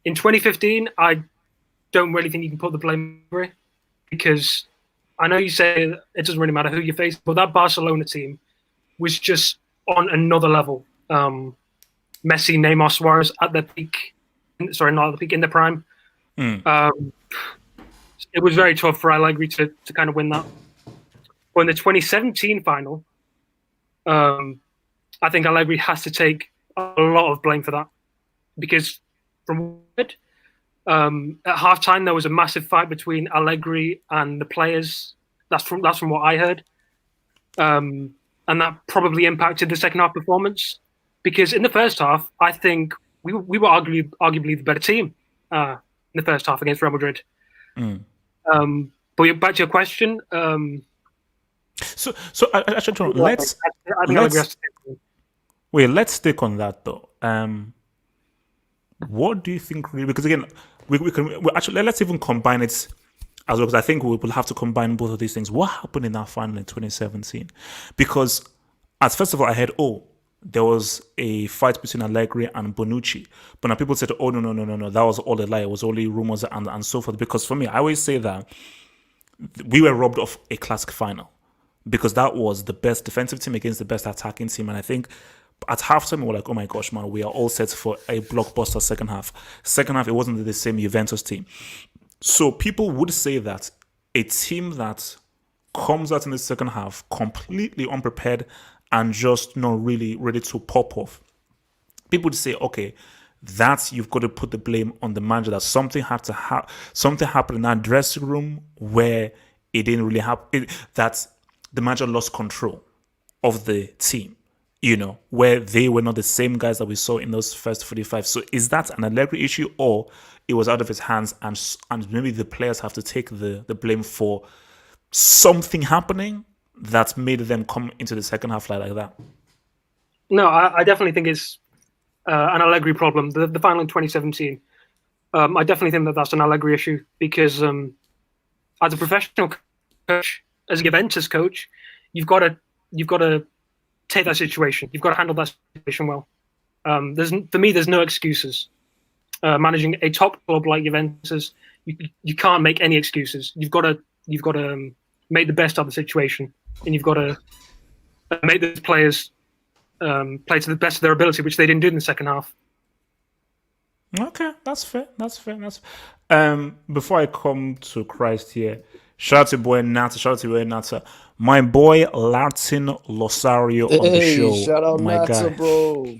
S3: In 2015, I don't really think you can put the blame on Allegri, because I know you say it doesn't really matter who you face, but that Barcelona team was just on another level. Messi, Neymar, Suarez at their peak. Sorry, not at the peak, in their prime. It was very tough for Allegri to kind of win that. But in the 2017 final, I think Allegri has to take a lot of blame for that, because from at halftime there was a massive fight between Allegri and the players. That's from what I heard. and that probably impacted the second half performance. Because in the first half, I think we were arguably the better team in the first half against Real Madrid. But back to your question.
S1: So actually, let's
S3: I think Allegri has to take
S1: wait. Let's stick on that though. What do you think? Really, because again, we can actually let's even combine it as well. Because I think we will have to combine both of these things. What happened in that final in 2017? Because as first of all, I heard, there was a fight between Allegri and Bonucci. But now people said, no, that was all a lie. It was only rumors and so forth. Because for me, I always say that we were robbed of a classic final because that was the best defensive team against the best attacking team. And I think at halftime, we were like, oh my gosh, man, we are all set for a blockbuster second half. Second half, it wasn't the same Juventus team. So people would say that a team that comes out in the second half completely unprepared and just not really ready to pop off, people would say, okay, that's you've got to put the blame on the manager, that something had to something happened in that dressing room where it didn't really happen, that the manager lost control of the team, where they were not the same guys that we saw in those first 45. So is that an Allegri issue, or it was out of his hands and maybe the players have to take the blame for something happening that made them come into the second half like that?
S3: No, I definitely think it's an Allegri problem. The final in 2017, I definitely think that's an Allegri issue because as a professional coach, as a Juventus coach, you've got to take that situation. You've got to handle that situation well. For me, there's no excuses. Managing a top club like Juventus, you can't make any excuses. You've got to make the best of the situation, and you've got to make the players play to the best of their ability, which they didn't do in the second half.
S1: Okay, that's fair. Before I come to Christ here, shout out to boy Nata. My boy Latin Losario on the show.
S4: Shout out
S1: my
S4: Nata,
S1: guy.
S4: bro.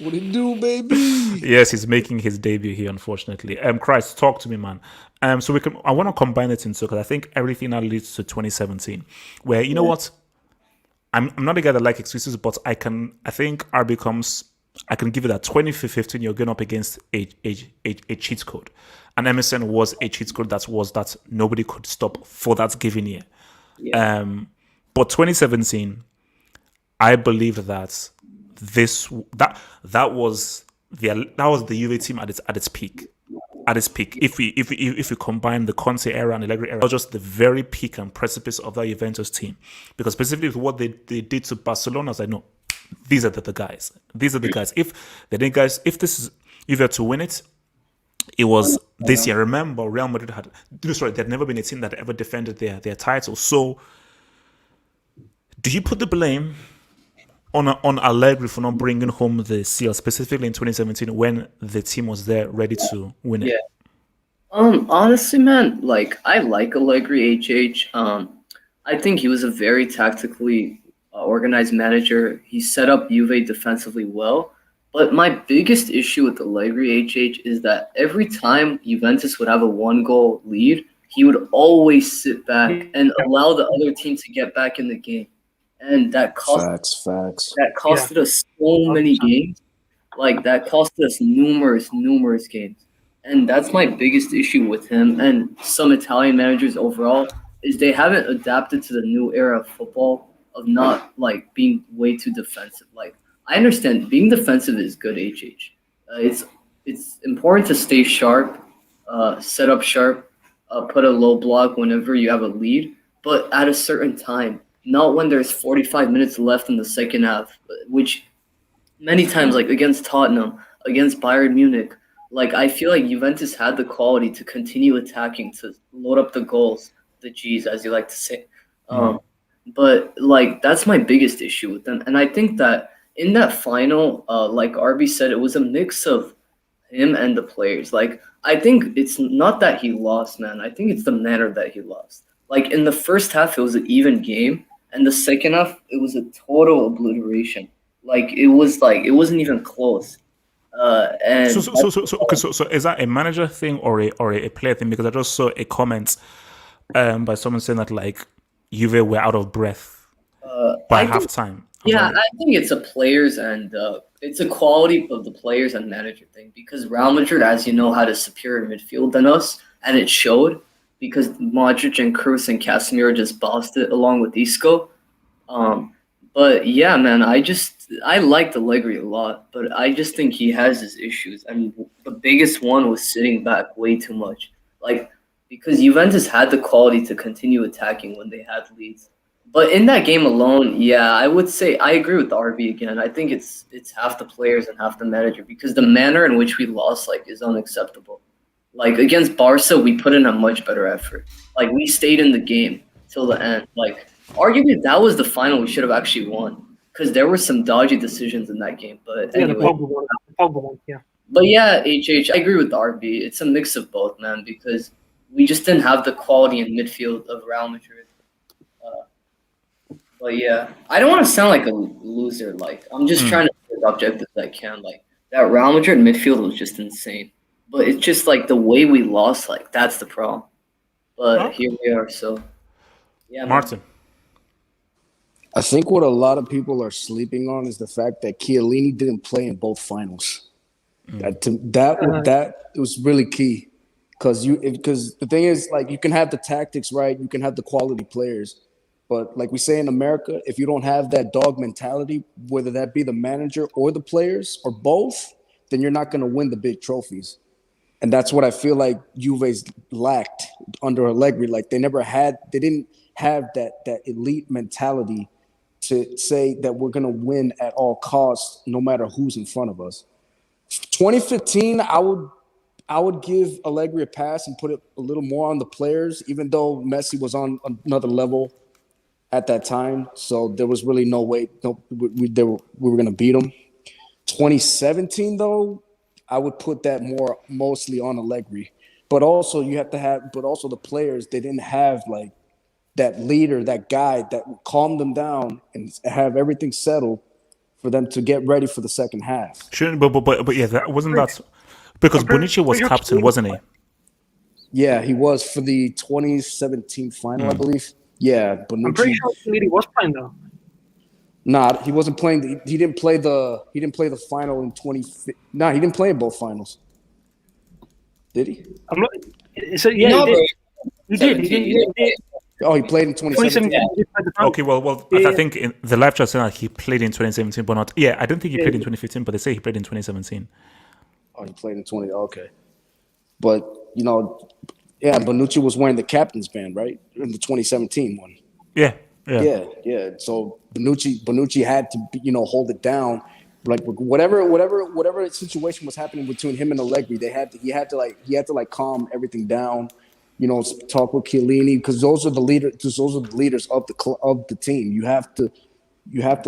S4: What it do, baby?
S1: Yes, he's making his debut here, unfortunately. Christ, talk to me, man. So I want to combine it into, because I think everything now leads to 2017, where you know what? I'm not a guy that like excuses, but I can give it that 2015 you're going up against a cheat code. And Emerson was a cheat code that nobody could stop for that given year.
S2: Yeah.
S1: But 2017, I believe that that was the Juve team at its peak. At its peak, if we combine the Conte era and Allegri era, that was just the very peak and precipice of that Juventus team. Because specifically what they did to Barcelona, I was like, no, these are the guys. These are the guys. If you were to win it, it was this year. Remember, Real Madrid there'd never been a team that ever defended their title. So, do you put the blame on Allegri for not bringing home the seal, specifically in 2017 when the team was there ready to win it?
S2: Yeah. Honestly, man, I like Allegri HH. I think he was a very tactically organized manager. He set up Juve defensively well. But my biggest issue with Allegri HH is that every time Juventus would have a 1-goal lead, he would always sit back and allow the other team to get back in the game. And that
S4: Facts.
S2: That costed us so many games. That costed us numerous games. And that's my biggest issue with him and some Italian managers overall, is they haven't adapted to the new era of football of not being way too defensive. I understand being defensive is good, HH. It's important to stay sharp, set up sharp, put a low block whenever you have a lead, but at a certain time. Not when there's 45 minutes left in the second half, which many times, against Tottenham, against Bayern Munich, I feel like Juventus had the quality to continue attacking, to load up the goals, the G's, as you like to say. But that's my biggest issue with them. And I think that in that final, like RB said, it was a mix of him and the players. I think it's not that he lost, man. I think it's the manner that he lost. In the first half, it was an even game. And the second half, it was a total obliteration. It wasn't even close. And
S1: so is that a manager thing or a player thing? Because I just saw a comment by someone saying that Juve were out of breath by
S2: I think
S1: halftime.
S2: Yeah, I think it's a players and it's a quality of the players and manager thing because Real Madrid, as you know, had a superior midfield than us, and it showed because Modric and Kroos and Casemiro just bossed it along with Isco. Um, but yeah, man, I liked Allegri a lot, but I just think he has his issues. I mean, the biggest one was sitting back way too much, like because Juventus had the quality to continue attacking when they had leads. But in that game alone, yeah, I would say I agree with the RB again. I think it's half the players and half the manager because the manner in which we lost is unacceptable. Like against Barca, we put in a much better effort. Like we stayed in the game till the end. Like arguably that was the final we should have actually won because there were some dodgy decisions in that game. But
S3: Yeah,
S2: anyway,
S3: the Pogba one, yeah.
S2: but yeah, HH, I agree with the RB. It's a mix of both, man, because we just didn't have the quality in midfield of Real Madrid. But yeah, I don't want to sound like a loser. Like I'm just trying to be as objective as I can. Like that Real Madrid midfield was just insane. But it's just like the way we lost. Like that's the problem. But here we are. So yeah, man.
S1: Martin.
S4: I think what a lot of people are sleeping on is the fact that Chiellini didn't play in both finals. That was really key because the thing is like you can have the tactics right, you can have the quality players. But like we say in America, if you don't have that dog mentality, whether that be the manager or the players or both, then you're not going to win the big trophies. And that's what I feel like Juve's lacked under Allegri. Like they didn't have that elite mentality to say that we're going to win at all costs, no matter who's in front of us. 2015, I would give Allegri a pass and put it a little more on the players, even though Messi was on another level at that time, so there was really no way we were going to beat them. 2017, though, I would put that mostly on Allegri, but also the players. They didn't have like that leader, that guy that would calm them down and have everything settled for them to get ready for the second half.
S1: Shouldn't, but yeah, that wasn't that because Bonucci was captain, wasn't he?
S4: Yeah, he was for the 2017 final, I believe. Yeah, Bonucci.
S3: I'm pretty sure Chiellini was playing though.
S4: Nah, he wasn't playing. He didn't play the final in 20. Nah, he didn't play in both finals. Did he?
S3: I'm not. So yeah,
S2: No,
S3: he did. He did.
S4: Oh, he played in 2017.
S3: 2017.
S1: Okay, well, I think in the live chat saying that he played in 2017, but not. Yeah, I don't think he played in 2015, but they say he played in 2017.
S4: Oh, he played in 20. Okay, but yeah, Bonucci was wearing the captain's band, right, in the 2017 one.
S1: Yeah.
S4: So Bonucci had to, hold it down. Like whatever situation was happening between him and Allegri, he had to calm everything down. Talk with Chiellini because those are the leaders. Those are the leaders of the team. You have to have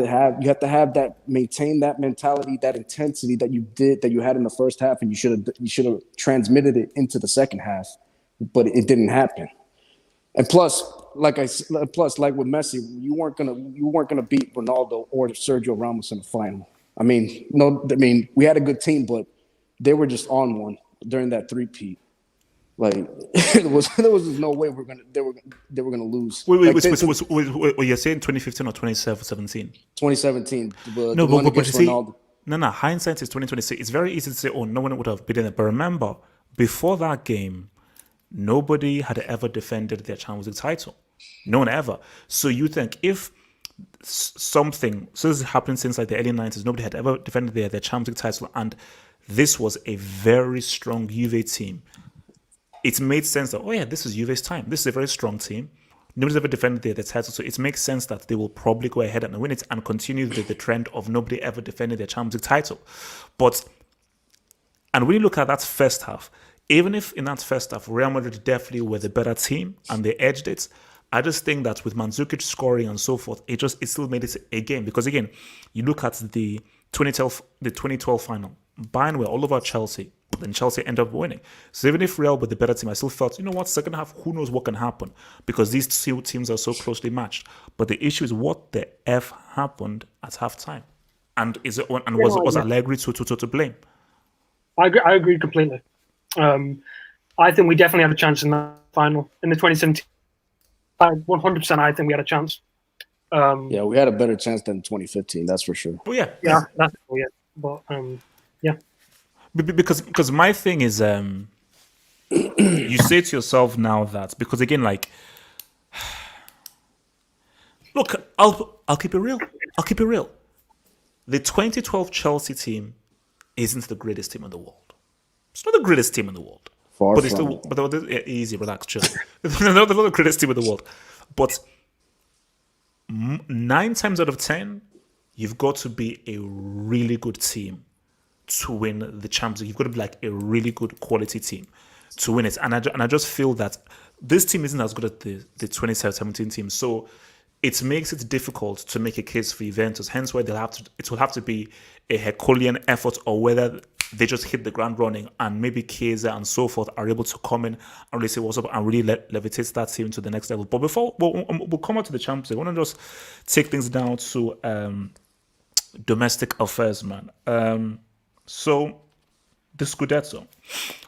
S4: that, maintain that mentality, that intensity that you had in the first half, and you should have transmitted it into the second half, but it didn't happen. And plus, like with Messi, you weren't gonna beat Ronaldo or Sergio Ramos in the final. We had a good team, but they were just on one during that three-peat. Like there was just no way they were gonna lose.
S1: Wait, you're saying 2015 or 2017?
S4: 2017.
S1: No, but you see, no, hindsight is 2026. It's very easy to say, oh, no one would have beaten it. But remember, before that game, nobody had ever defended their Champions League title. No one ever. So you think if so this is happening since like the early 90s, nobody had ever defended their Champions League title, and this was a very strong Juve team. It made sense that, oh yeah, this is Juve's time. This is a very strong team. Nobody's ever defended their title, so it makes sense that they will probably go ahead and win it and continue the trend of nobody ever defending their Champions League title. And when you look at that first half, even if in that first half, Real Madrid definitely were the better team and they edged it, I just think that with Mandzukic scoring and so forth, it still made it a game. Because again, you look at the 2012 final, Bayern were all over Chelsea, then Chelsea ended up winning. So even if Real were the better team, I still felt, second half, who knows what can happen, because these two teams are so closely matched. But the issue is what the F happened at halftime, and was Allegri to blame?
S3: I agree completely. I think we definitely had a chance in that final in the 2017. 100%, I think we had a chance.
S4: Yeah, we had a better chance than 2015. That's for sure.
S1: But yeah,
S3: Yeah, that's cool. Yeah, but yeah.
S1: because my thing is, you say to yourself now that because again, like, look, I'll keep it real. I'll keep it real. The 2012 Chelsea team isn't the greatest team in the world. It's not the greatest team in the world.
S4: Far
S1: But
S4: from
S1: it's still,
S4: it.
S1: but they're easy, relax, chill. They're not the greatest team in the world. But 9 times out of 10, you've got to be a really good team to win the Champions League. You've got to be like a really good quality team to win it. And I just feel that this team isn't as good as the 2017 team. So it makes it difficult to make a case for Juventus. Hence why it will have to be a Herculean effort, or whether they just hit the ground running and maybe Chiesa and so forth are able to come in and really say what's up and really levitate that team to the next level. But before we'll come on to the Champions League, I want to just take things down to domestic affairs, man. So the Scudetto.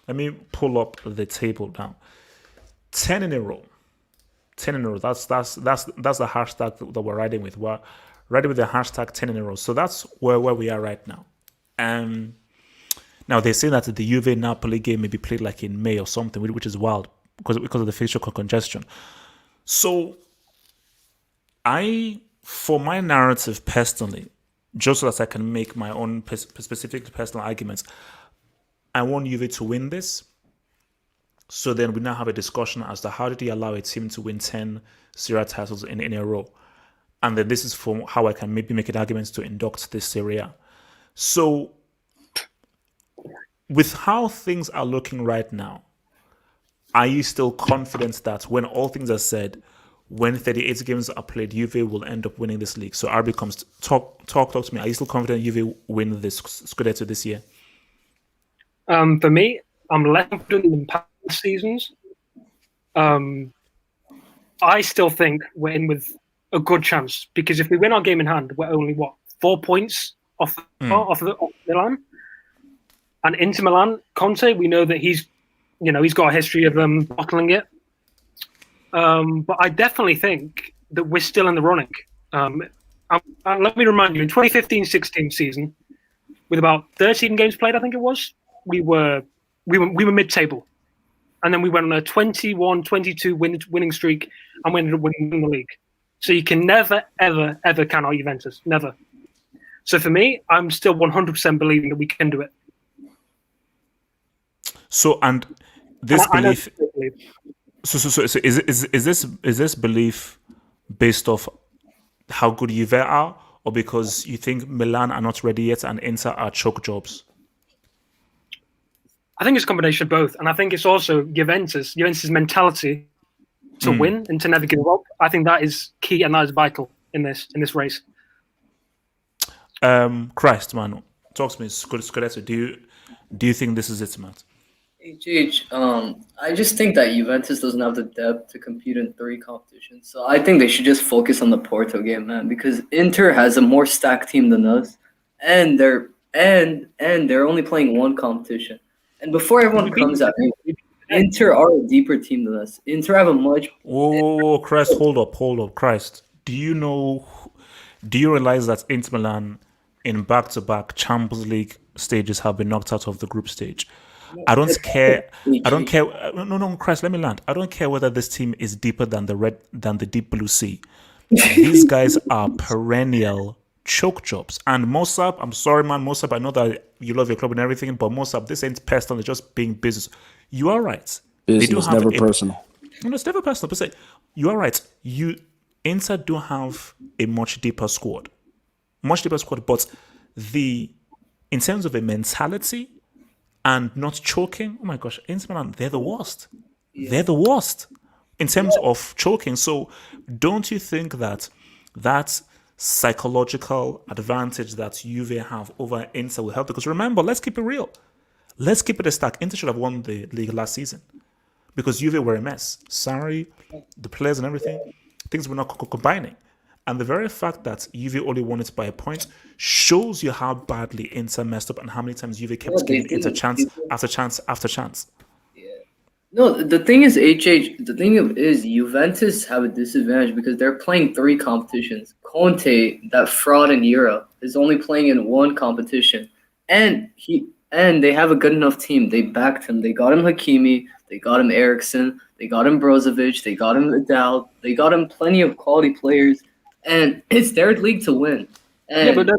S1: Let me pull up the table now. 10 in a row. 10 in a row. That's the hashtag that we're riding with. We're riding with the hashtag 10 in a row. So that's where we are right now. Now they say that the Juve Napoli game may be played like in May or something, which is wild because of the fixture congestion. So for my narrative personally, just so that I can make my own specific personal arguments, I want Juve to win this. So then we now have a discussion as to how did he allow a team to win 10 Serie titles in a row. And then this is for how I can maybe make an argument to induct this Serie. So with how things are looking right now, are you still confident that when all things are said, when 38 games are played, Juve will end up winning this league? So RB comes, talk to me. Are you still confident Juve win this Scudetto this year?
S3: For me, I'm less confident than past seasons. I still think we're in with a good chance because if we win our game in hand, we're only 4 points off Milan. And Inter Milan, Conte, we know that he's got a history of bottling it. But I definitely think that we're still in the running. Let me remind you, in 2015-16 season, with about 13 games played, I think it was, we were mid-table, and then we went on a 21-22 winning streak, and we ended up winning the league. So you can never, ever, ever count out Juventus, never. So for me, I'm still 100% believing that we can do it.
S1: So and this belief. So is this belief based off how good Juve are, or because you think Milan are not ready yet and Inter are choke jobs?
S3: I think it's a combination of both, and I think it's also Juventus' mentality to win and to never give up. I think that is key and that is vital in this race.
S1: Christ, man, talk to me. Scudetto, do you think this is it, Matt?
S2: HH, I just think that Juventus doesn't have the depth to compete in 3 competitions. So I think they should just focus on the Porto game, man, because Inter has a more stacked team than us, and they're only playing 1 competition. And before everyone comes at me, Inter are a deeper team than us. Inter have a much.
S1: Whoa, Christ! Hold up, Christ! Do you realize that Inter Milan in back-to-back Champions League stages have been knocked out of the group stage? I don't care. No, Christ, let me land. I don't care whether this team is deeper than the deep blue sea. These guys are perennial choke jobs. And Mossab, I'm sorry, man, Mossab, I know that you love your club and everything, but Mossab, this ain't personal, it's just being business. You are right.
S4: Business, never personal.
S1: No, it's never personal. But say, you are right. Inter do have a much deeper squad. But in terms of a mentality and not choking, oh my gosh, Inter Milan, they're the worst. Yeah. They're the worst in terms of choking. So don't you think that psychological advantage that Juve have over Inter will help? Because remember, let's keep it real. Let's keep it a stack. Inter should have won the league last season because Juve were a mess. Sorry, the players and everything, things were not combining. And the very fact that Juve only won it by a point shows you how badly Inter messed up and how many times Juve kept giving Inter chance after chance after chance.
S2: Yeah. No, the thing is, The thing is, Juventus have a disadvantage because they're playing three competitions. Conte, that fraud in Europe, is only playing in one competition, and they have a good enough team. They backed him. They got him Hakimi. They got him Eriksson. They got him Brozovic. They got him Adal. They got him plenty of quality players, and it's their league to win. And
S3: Yeah, but
S2: their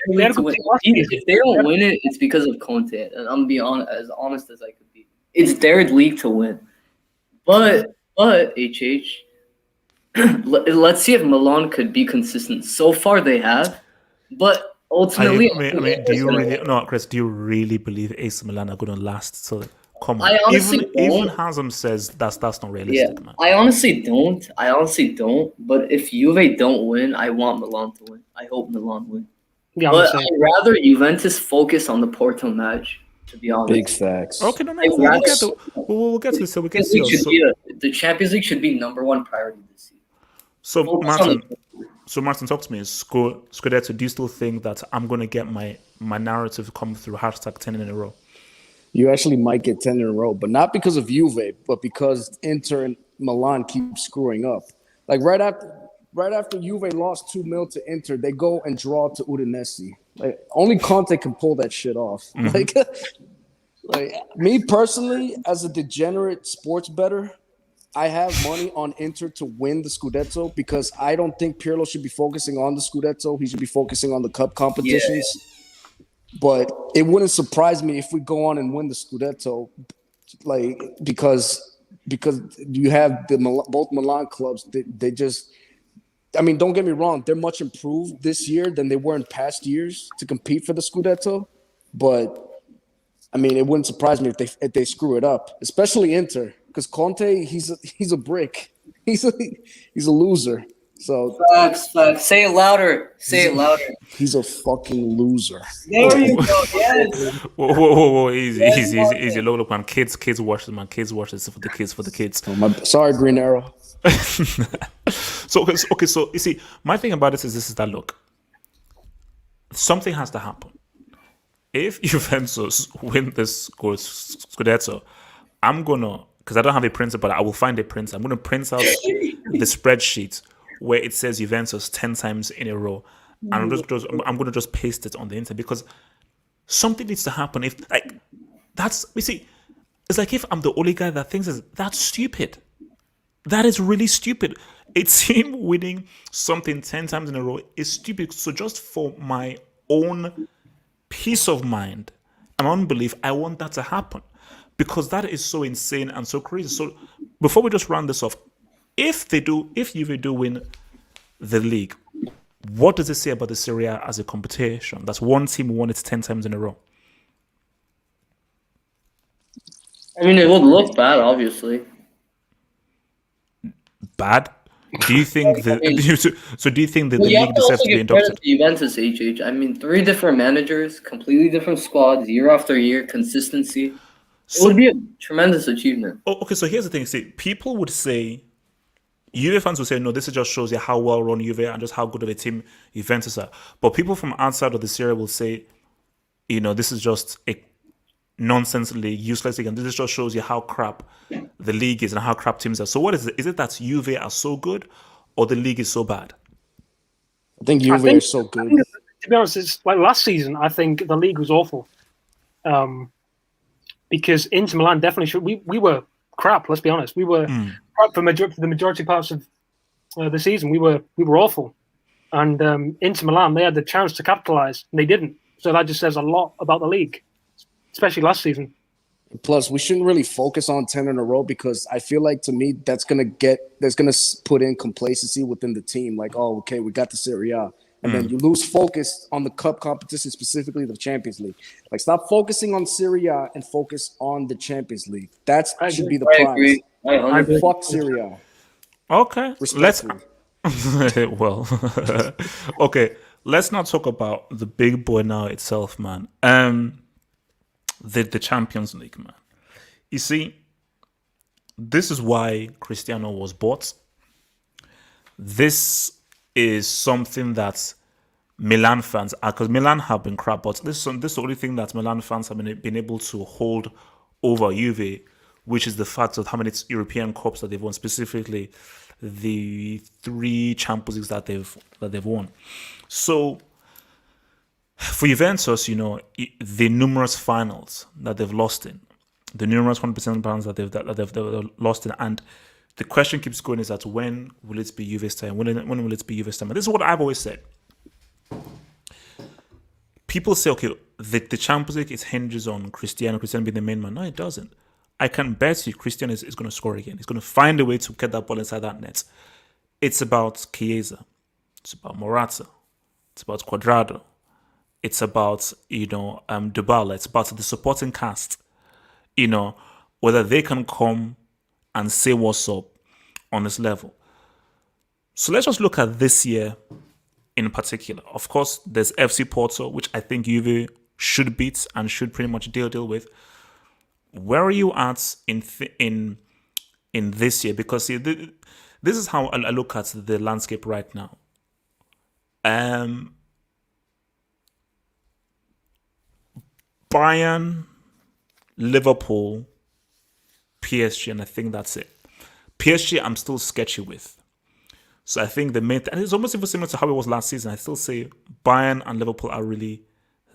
S3: they had
S2: league
S3: a
S2: to
S3: good
S2: win.
S3: team last season.
S2: If they don't win it, it's because of Conte. And I'm being as honest as I could be. It's their league to win. But HH, let's see if Milan could be consistent. So far, they have, but ultimately,
S1: Do you really no, Chris? Do you really believe AC Milan are going to last? So come on,
S2: I honestly
S1: even
S2: don't.
S1: Hazem says that's not
S2: Yeah,
S1: realistic, man.
S2: I honestly don't. But if Juve don't win, I want Milan to win. I hope Milan win.
S3: Yeah, I'm
S2: But
S3: the same.
S2: I'd rather Juventus focus on the Porto match. To be honest,
S4: Big facts.
S1: Okay, no,
S2: I'd
S1: we'll
S2: rather
S1: get to we'll get to this. So we can
S2: Champions League
S1: see.
S2: should
S1: So,
S2: be the Champions League should be number one priority this season.
S1: so
S2: Focus on
S1: Martin,
S2: the
S1: Martin, talk to me. Scudetto, do you still think that I'm going to get my narrative come through hashtag 10 in a row?
S4: You actually might get 10 in a row, but not because of Juve, but because Inter and Milan keep screwing up. Like right after Juve lost 2-0 to Inter, they go and draw to Udinese. Like only Conte can pull that shit off. Like me personally, as a degenerate sports bettor, I have money on Inter to win the Scudetto because I don't think Pirlo should be focusing on the Scudetto. He should be focusing on the cup competitions. But it wouldn't surprise me if we go on and win the Scudetto, like because you have both Milan clubs. They just, I mean, don't get me wrong, they're much improved this year than they were in past years to compete for the Scudetto. But I mean, it wouldn't surprise me if they screw it up, especially Inter, because Conte he's a brick. He's a loser. So
S2: facts. Say it louder.
S4: he's a fucking loser.
S2: There you go. Yes.
S1: Whoa, easy,
S2: Yes,
S1: easy.
S2: Martin.
S1: Load man. Kids watch this, man. Kids watch this for the kids.
S4: Sorry, Green Arrow.
S1: So you see, my thing about this is that look, something has to happen. If Juventus win this Scudetto, I'm gonna, because I don't have a printer, but I will find a printer. I'm gonna print out the spreadsheet where it says Juventus 10 times in a row, and I'm gonna just paste it on the internet because something needs to happen. If like that's you see, it's like if I'm the only guy that thinks that's stupid. That is really stupid. A team winning something 10 times in a row is stupid. So just for my own peace of mind and unbelief, I want that to happen because that is so insane and so crazy. So before we just round this off, if Juve do win the league, what does it say about the Serie A as a competition? That's one team won it 10 times in a row.
S2: I mean, it would look bad, obviously.
S1: Bad? Do you think that? Do you think that the
S2: You have
S1: league
S2: to
S1: deserves
S2: also
S1: to be
S2: give credit
S1: inducted?
S2: to Juventus, HH. I mean, 3 different managers, completely different squads, year after year, consistency. It would be a tremendous achievement.
S1: Oh, okay, so here's the thing. See, people would say, Juve fans would say, no, this just shows you how well run Juve and just how good of a team Juventus are. But people from outside of the Serie will say, this is just a nonsense league, useless league, and this just shows you how crap the league is and how crap teams are. So what is it? Is it that Juve are so good or the league is so bad?
S4: I think Juve is so good.
S3: To be honest, it's like last season. I think the league was awful, because Inter Milan definitely should. We were crap. Let's be honest. We were crap for the majority parts of the season. We were awful, and Inter Milan, they had the chance to capitalize and they didn't. So that just says a lot about the league, especially last season.
S4: Plus, we shouldn't really focus on 10 in a row because I feel like, to me, that's gonna put in complacency within the team. Like, oh, okay, we got the Serie A, and then you lose focus on the cup competition, specifically the Champions League. Like, stop focusing on Serie A and focus on the Champions League. That should be the
S2: I
S4: prize.
S2: agree. I agree.
S4: Fuck Serie A.
S1: Okay, let's.
S4: Respectfully.
S1: Well, okay. Let's not talk about the big boy now itself, man. The Champions League, man. You see, this is why Cristiano was bought. This is something that Milan fans are, because Milan have been crap, but this is the only thing that Milan fans have been able to hold over Juve which is the fact of how many European Cups that they've won, specifically the 3 Champions Leagues that they've won. So for Juventus, the numerous finals that they've lost in, the numerous 100% rounds that they've lost in, and the question keeps going is that when will it be Juve's time? When will it be Juve's time? And this is what I've always said. People say, okay, the Champions League hinges on Cristiano being the main man. No, it doesn't. I can bet you Cristiano is going to score again. He's going to find a way to get that ball inside that net. It's about Chiesa. It's about Morata. It's about Cuadrado. It's about, Dybala. It's about the supporting cast. Whether they can come and say what's up on this level. So let's just look at this year in particular. Of course, there's FC Porto, which I think Juve should beat and should pretty much deal with. Where are you at in this year? Because see, this is how I look at the landscape right now. Bayern, Liverpool, PSG, and I think that's it. PSG, I'm still sketchy with. So I think and it's almost even similar to how it was last season. I still say Bayern and Liverpool are really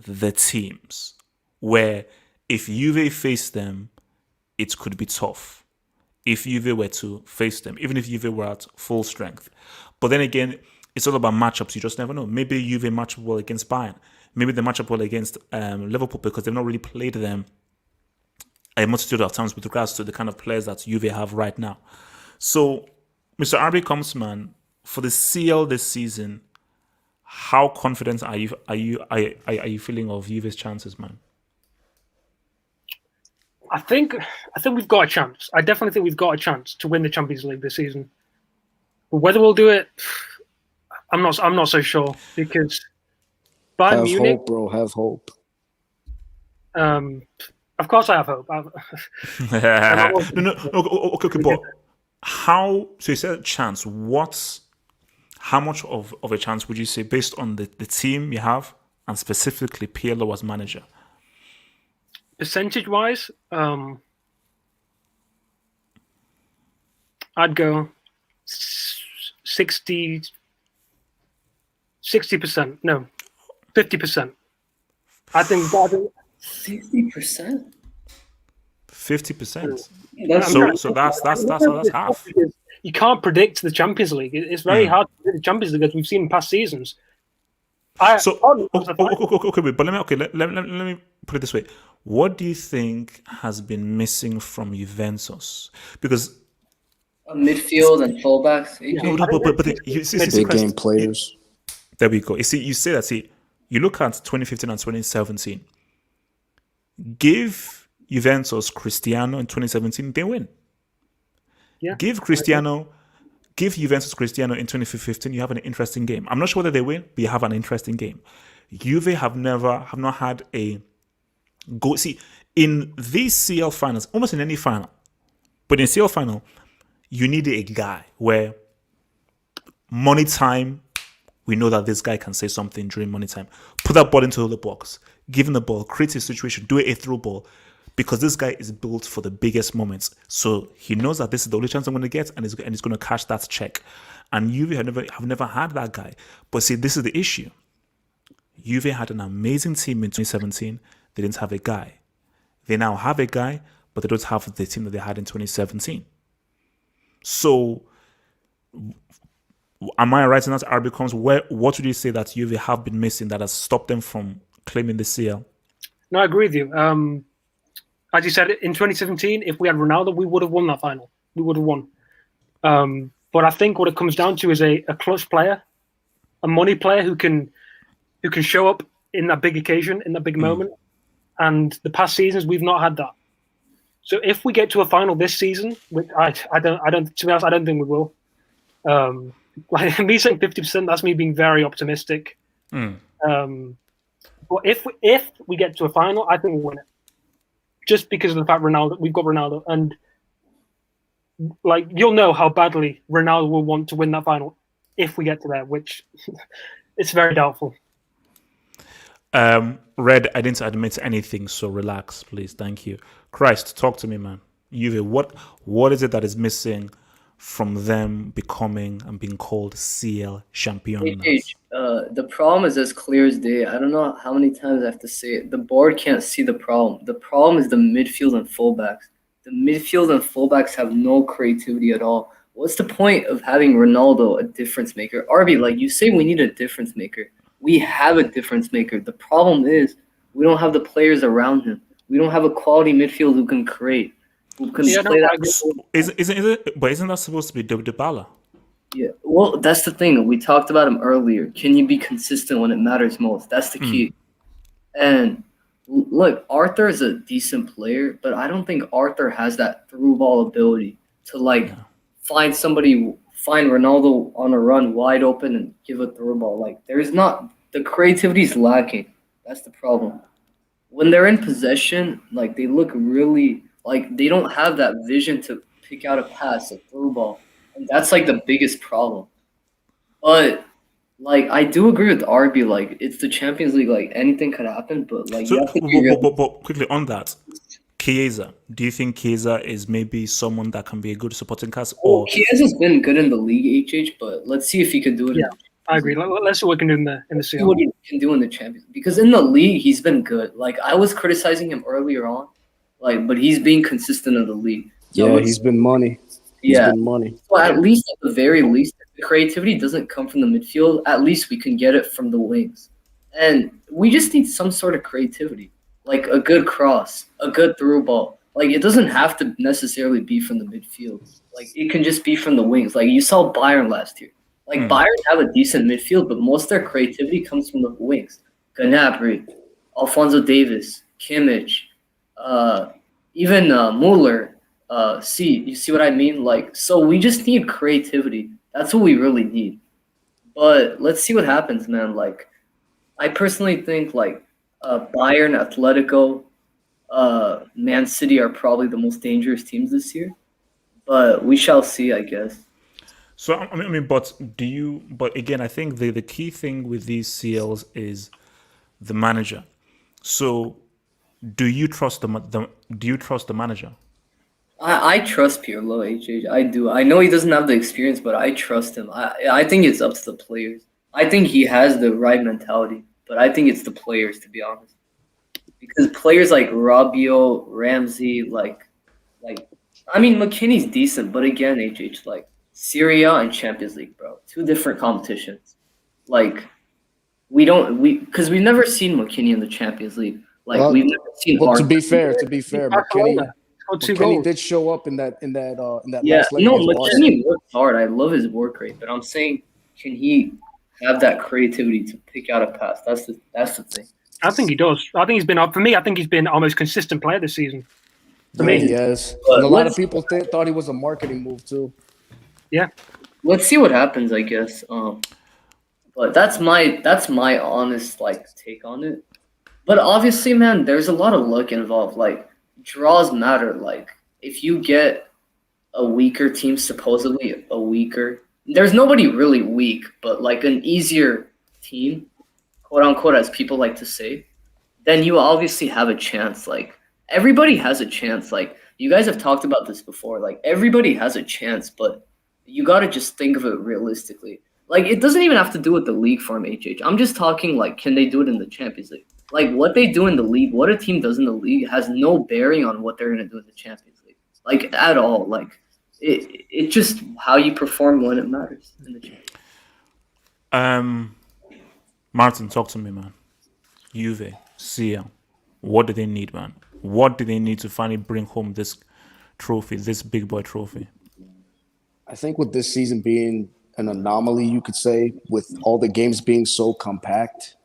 S1: the teams where if Juve face them, it could be tough. If Juve were to face them, even if Juve were at full strength. But then again, it's all about matchups. You just never know. Maybe Juve match up well against Bayern. Maybe they match up well against Liverpool because they've not really played them a multitude of times with regards to the kind of players that Juve have right now. So, Mr. RB Comsman, for the CL this season, how confident are you feeling of Juve's chances, man?
S3: I think we've got a chance. I definitely think we've got a chance to win the Champions League this season. But whether we'll do it, I'm not so sure because Bayern
S4: have
S3: Munich.
S4: Hope, bro. Have hope.
S3: Of course, I have hope.
S1: No. Okay, but how? So you said chance. How much of a chance would you say based on the team you have and specifically Pirlo as manager?
S3: Percentage-wise, I'd go 60%. No, 50%. I think
S2: 60%.
S1: 50%. So that's half.
S3: You can't predict the Champions League. It's very hard to predict the Champions League as we've seen in past seasons.
S1: But let me put it this way. What do you think has been missing from Juventus? Because
S2: Midfield and fullbacks.
S1: But you see,
S4: Big game players.
S1: There we go. You say that. You look at 2015 and 2017. Give Juventus Cristiano in 2017, they win.
S3: Yeah.
S1: Give Juventus Cristiano in 2015, you have an interesting game. I'm not sure whether they win, but you have an interesting game. Juve have not had a go. See, in these CL finals, almost in any final, but in CL final, you need a guy where money time, we know that this guy can say something during money time. Put that ball into the box, give him the ball, create a situation, do a through ball, because this guy is built for the biggest moments. So he knows that this is the only chance I'm going to get, and he's going to cash that check. And Juve have never had that guy. But see, this is the issue. Juve had an amazing team in 2017. They didn't have a guy. They now have a guy, but they don't have the team that they had in 2017. So, am I right in that RB comes? What would you say that Juve have been missing that has stopped them from claiming the CL?
S3: No, I agree with you. As you said, in 2017, if we had Ronaldo, we would have won that final. We would have won. But I think what it comes down to is a clutch player, a money player who can show up in that big occasion, in that big moment. And the past seasons, we've not had that. So if we get to a final this season, which I don't. To be honest, I don't think we will. Like me saying 50%, that's me being very optimistic. But if we get to a final, I think we'll win it. Just because of the fact we've got Ronaldo, and like you'll know how badly Ronaldo will want to win that final if we get to there, which it's very doubtful.
S1: Red, I didn't admit anything, so relax, please. Thank you. Christ, talk to me, man. Juve, what is it that is missing from them becoming and being called CL champions?
S2: The problem is as clear as day. I don't know how many times I have to say it. The board can't see the problem. The problem is the midfield and fullbacks. The midfield and fullbacks have no creativity at all. What's the point of having Ronaldo a difference maker? RB, like you say, we need a difference maker. We have a difference maker. The problem is we don't have the players around him. We don't have a quality midfield who can create, who can
S3: Yeah,
S2: play
S3: no,
S2: that.
S3: I agree.
S1: Isn't that supposed to be Dybala?
S2: Yeah, well, that's the thing. We talked about him earlier. Can you be consistent when it matters most? That's the key. And look, Arthur is a decent player, but I don't think Arthur has that through ball ability to find Ronaldo on a run wide open and give a through ball. Like there's not the creativity's lacking. That's the problem. When they're in possession, like they look really like they don't have that vision to pick out a pass, a through ball. And that's like the biggest problem. But like I do agree with RB, like it's the Champions League, like anything could happen, but like you
S1: So,
S2: have to be real.
S1: but quickly on that, Chiesa. Do you think Chiesa is maybe someone that can be a good supporting cast?
S2: Well,
S1: Or
S2: Chiesa's been good in the league, but let's see if he could do it.
S3: Yeah, I agree. Let's see what we can do in the
S2: See
S3: CL.
S2: what he can do in the Champions League. Because in the league, he's been good. Like I was criticizing him earlier on, but he's being consistent in the league. So
S4: Yeah,
S2: let's-
S4: he's been money. He's
S2: yeah.
S4: been money.
S2: So at least, at the very least, if the creativity doesn't come from the midfield, at least we can get it from the wings. And we just need some sort of creativity, like a good cross, a good through ball. Like it doesn't have to necessarily be from the midfield. Like it can just be from the wings. Like you saw Bayern last year. Like Bayern have a decent midfield, but most of their creativity comes from the wings. Gnabry, Alphonso Davies, Kimmich, even Mueller. You see what I mean? Like, so we just need creativity. That's what we really need. But let's see what happens, man. Like, I personally think like Bayern, Atletico, Man City are probably the most dangerous teams this year. But we shall see, I guess.
S1: so but again, I think the key thing with these CLs is the manager. So do you trust the manager?
S2: I trust Pirlo, HH. I do. I know he doesn't have the experience, but I trust him. I think it's up to the players. I think he has the right mentality, but I think it's the players, to be honest. Because players like Rabiot, Ramsey, I mean, McKinney's decent, but again, HH, like Serie A and Champions League, bro, two different competitions. Like because we've never seen McKinney in the Champions League. Like
S4: Well,
S2: we've never seen.
S4: Well, to
S2: Arsenal.
S4: be fair, McKinney,
S3: Got 2
S4: McKinney
S3: goals.
S4: did show up in that
S2: Yeah,
S4: last leg
S2: no,
S4: against Barcelona.
S2: McKinney works hard. I love his work rate, but I'm saying, can he have that creativity to pick out a pass? That's the thing.
S3: I think he does. I think he's been for me. I think he's been our most consistent player this season.
S4: Yeah, he has.
S2: But
S4: And a lot of
S2: let's-
S4: people thought he was a marketing move too.
S3: Yeah,
S2: Let's see what happens, I guess. But that's my honest take on it. But obviously, man, there's a lot of luck involved. Like draws matter. Like if you get a weaker team, supposedly a weaker, there's nobody really weak, but like an easier team, quote unquote, as people like to say, then you obviously have a chance. Like everybody has a chance. Like you guys have talked about this before. Like everybody has a chance, but you got to just think of it realistically. Like it doesn't even have to do with the league form, HH. I'm just talking like, can they do it in the Champions League? Like what they do in the league, what a team does in the league has no bearing on what they're gonna do in the Champions League, like at all. Like it's just how you perform when it matters in the Champions League.
S1: Martin, talk to me, man. Juve, CL, what do they need, man? What do they need to finally bring home this trophy, this big boy trophy?
S4: I think with this season being an anomaly, you could say, with all the games being so compact,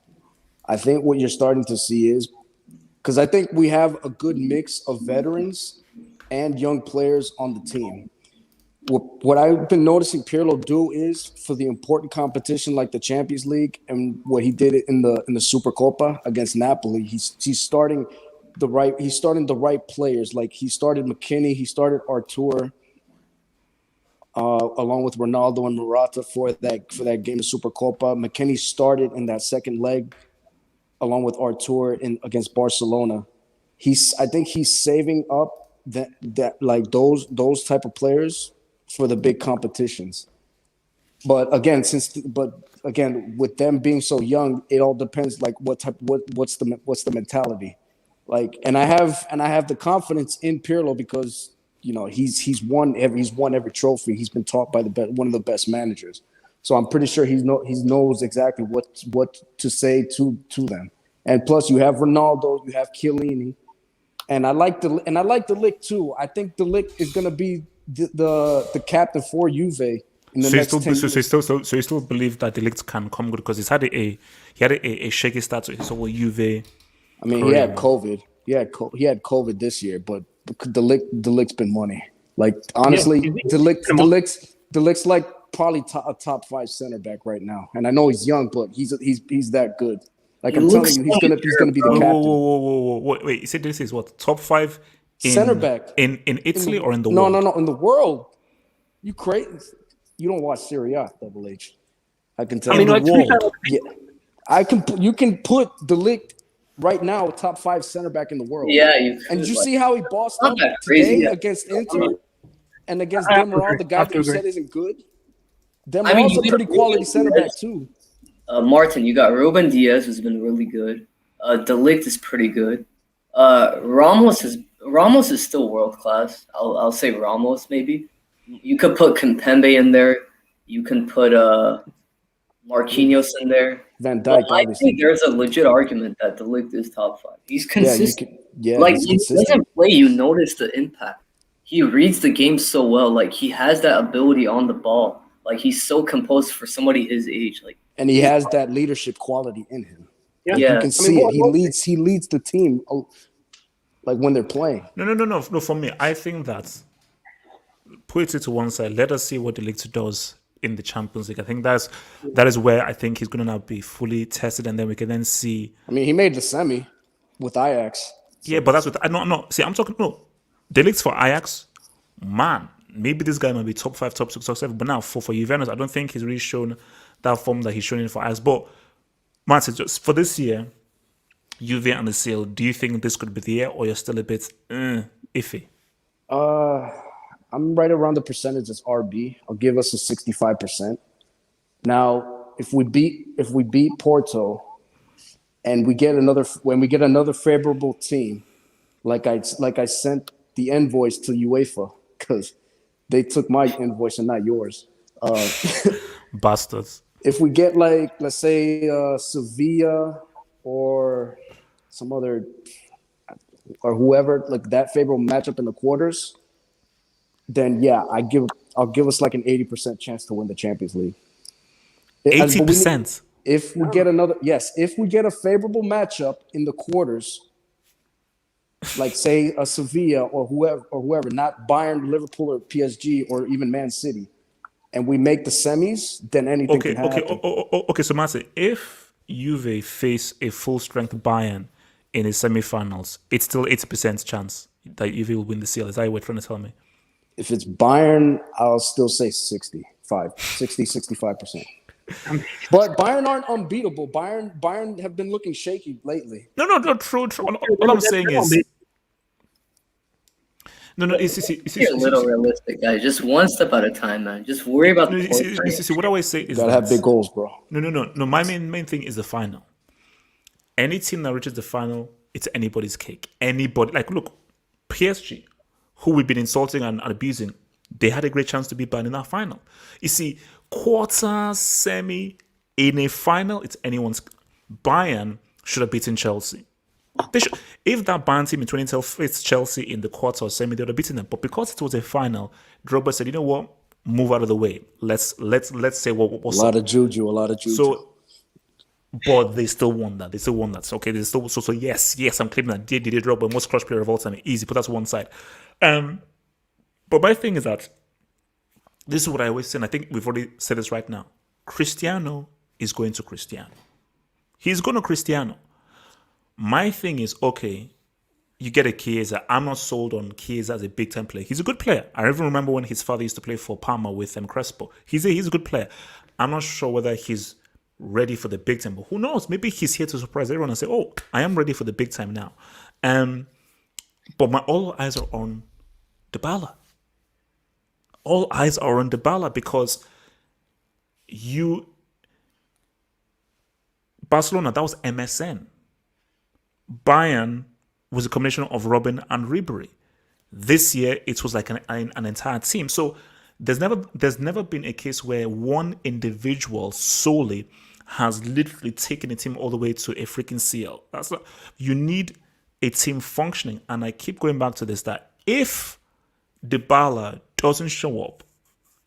S4: I think what you're starting to see is, because I think we have a good mix of veterans and young players on the team. What I've been noticing Pirlo do is for the important competition like the Champions League and what he did in the Supercopa against Napoli, he's starting the right players. Like he started McKinney, he started Artur, along with Ronaldo and Morata for that game of Supercopa. McKinney started in that second leg along with Artur against Barcelona. I think he's saving up that like those type of players for the big competitions. But again, with them being so young, it all depends like what's the mentality. Like, and I have the confidence in Pirlo because he's won every trophy. He's been taught by one of the best managers. So I'm pretty sure he knows exactly what to say to them. And plus, you have Ronaldo, you have Chiellini, and I like the Ligt too. I the Ligt is going to be the captain for Juve in the next 10 years.
S1: So you still believe that the Ligt can come good because he had a shaky start to his whole Juve.
S4: I mean, he had COVID. He had COVID this year, but the Ligt's been money. Like honestly, the Ligt's like probably a top 5 center back right now. And I know he's young, but he's that good. Like I'm telling you, he's gonna be the captain.
S1: Whoa. Wait, you said this is what, top 5
S4: center back
S1: in Italy or in the world?
S4: No, in the world. You crazy? You don't watch Serie A, Double H. I can tell you.
S3: like,
S4: You can put the Ligt right now, top 5 center back in the world.
S2: Yeah,
S4: and you see how he bossed up today against Inter and against Dybala, the guy that you said isn't good. Dybala's a pretty quality center back too.
S2: Martin, you got Ruben Diaz, who's been really good. De Ligt is pretty good. Ramos is still world class. I'll say Ramos maybe. You could put Kimpembe in there. You can put Marquinhos in there.
S4: Van Dijk.
S2: I think there's a legit argument that De Ligt is top 5. He's consistent.
S4: He's
S2: he doesn't play. You notice the impact. He reads the game so well. Like he has that ability on the ball. Like he's so composed for somebody his age. Like.
S4: And he has that leadership quality in him.
S2: Yeah,
S4: you can see it. He leads the team, like when they're playing.
S1: No. For me, I think that put it to one side. Let us see what the Ligt does in the Champions League. I think that is where I think he's going to now be fully tested, and then we can then see.
S4: I mean, he made the semi with Ajax.
S1: So. Yeah, but that's what no. See, I'm talking the Ligt for Ajax. Man, maybe this guy might be top 5, top 6, top 7. But now for Juventus, I don't think he's really shown that form that he's shown in for us. But Martin, just for this year, Juve and the seal, do you think this could be the year, or you're still a bit iffy?
S4: I'm right around the percentage as RB. I'll give us a 65%. Now, if we beat Porto, and we get another favorable team, like I sent the invoice to UEFA because they took my invoice and not yours.
S1: Bastards.
S4: If we get let's say Sevilla or some other or whoever, like that favorable matchup in the quarters, then yeah, I'll give us like an 80% chance to win the Champions League.
S1: 80%.
S4: If we get a favorable matchup in the quarters, like say a Sevilla or whoever, not Bayern, Liverpool, or PSG, or even Man City, and we make the semis, then anything can happen.
S1: Okay. So, Martin, if Juve face a full-strength Bayern in the semi-finals, it's still 80% chance that Juve will win the seal. Is that what you're trying to tell me?
S4: If it's Bayern, I'll still say 65%. But Bayern aren't unbeatable. Bayern have been looking shaky lately.
S1: No, true. All I'm saying is... No, it's
S2: a little realistic, guys. Just one step at a time, man. Just worry about the
S1: see, what I always say is
S4: gotta have big goals, bro.
S1: No. My main thing is the final. Any team that reaches the final, it's anybody's cake. Anybody, like, look, PSG, who we've been insulting and abusing, they had a great chance to beat Bayern in that final. You see, quarter, semi, in a final, it's anyone's. Bayern should have beaten Chelsea. If that Bayern team in 2012 faced Chelsea in the quarter or semi, they would have beaten them. But because it was a final, Drogba said, "You know what? Move out of the way. Let's say what was
S4: a lot of juju.
S1: So, but they still won that. Okay, they still so yes. I'm claiming that Didier Drogba, most clutch player of all time. Easy, put that to one side. But my thing is that this is what I always say, and I think we've already said this right now. Cristiano is going to Cristiano. He's going to Cristiano. My thing is, okay, you get a Chiesa. I'm not sold on Chiesa as a big-time player. He's a good player. I even remember when his father used to play for Parma with Crespo. He's a good player. I'm not sure whether he's ready for the big time, but who knows? Maybe he's here to surprise everyone and say, oh, I am ready for the big time now. But all eyes are on Dybala. All eyes are on Dybala because Barcelona, that was MSN. Bayern was a combination of Robin and Ribery. This year, it was like an entire team. So there's never been a case where one individual solely has literally taken a team all the way to a freaking CL. You need a team functioning. And I keep going back to this, that if Dybala doesn't show up,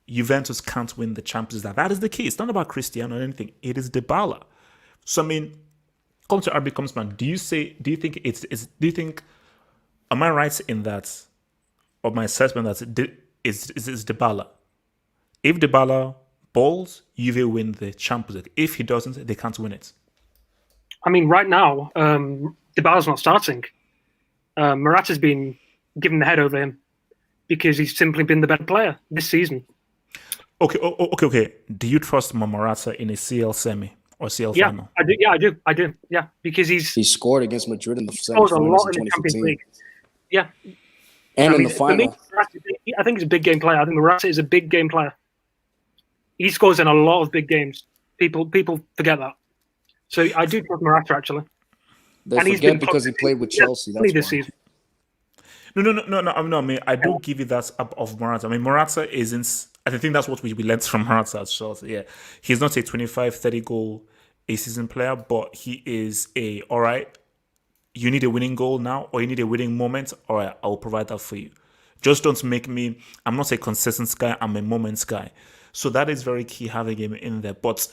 S1: Juventus can't win the Champions League. That is the key. It's not about Cristiano or anything. It is Dybala. So I mean, come to RB Comsman. Do you think am I right in that, or my assessment that is Dybala? If Dybala balls, Juve win the Champions League. If he doesn't, they can't win it.
S3: I mean, right now, Dybala's not starting. Morata's been given the head over him because he's simply been the better player this season.
S1: Okay. Do you trust Morata in a CL semi or CL final?
S3: I do. Yeah, because
S4: He scored against Madrid in the
S3: scores a lot
S4: semifinals
S3: in
S4: in
S3: the Champions
S4: 2015.
S3: League. Yeah,
S4: And in the
S3: for me,
S4: final.
S3: I think he's a big game player. I think Morata is a big game player. He scores in a lot of big games. People forget that. So I do trust Morata actually.
S4: They
S3: And he's
S4: forget
S3: been
S4: because he played with Chelsea. That's
S3: this
S4: why.
S3: season.
S1: No. I mean, I do give you that up of Morata. I mean, Morata isn't. I think that's what we learned from Morata at Chelsea. Yeah, he's not a 25, 30 goal a season player, but he is all right. You need a winning goal now, or you need a winning moment. All right, I will provide that for you. Just don't make me. I'm not a consistent guy. I'm a moments guy. So that is very key, having him in there. But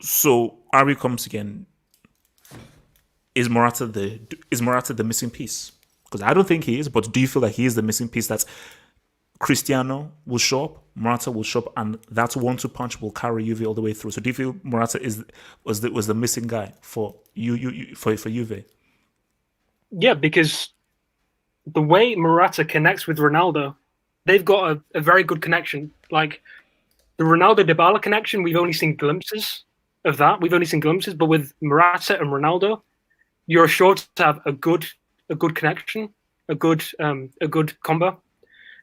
S1: so Ari comes again. Is Morata the missing piece? Because I don't think he is. But do you feel like he is the missing piece? That Cristiano will show up, Morata will show up, and that 1-2 punch will carry Juve all the way through. So do you feel Morata was the missing guy for for Juve?
S3: Yeah, because the way Morata connects with Ronaldo, they've got a very good connection. Like the Ronaldo-Dybala connection, we've only seen glimpses of that. But with Morata and Ronaldo, you're sure to have a good connection, a good combo.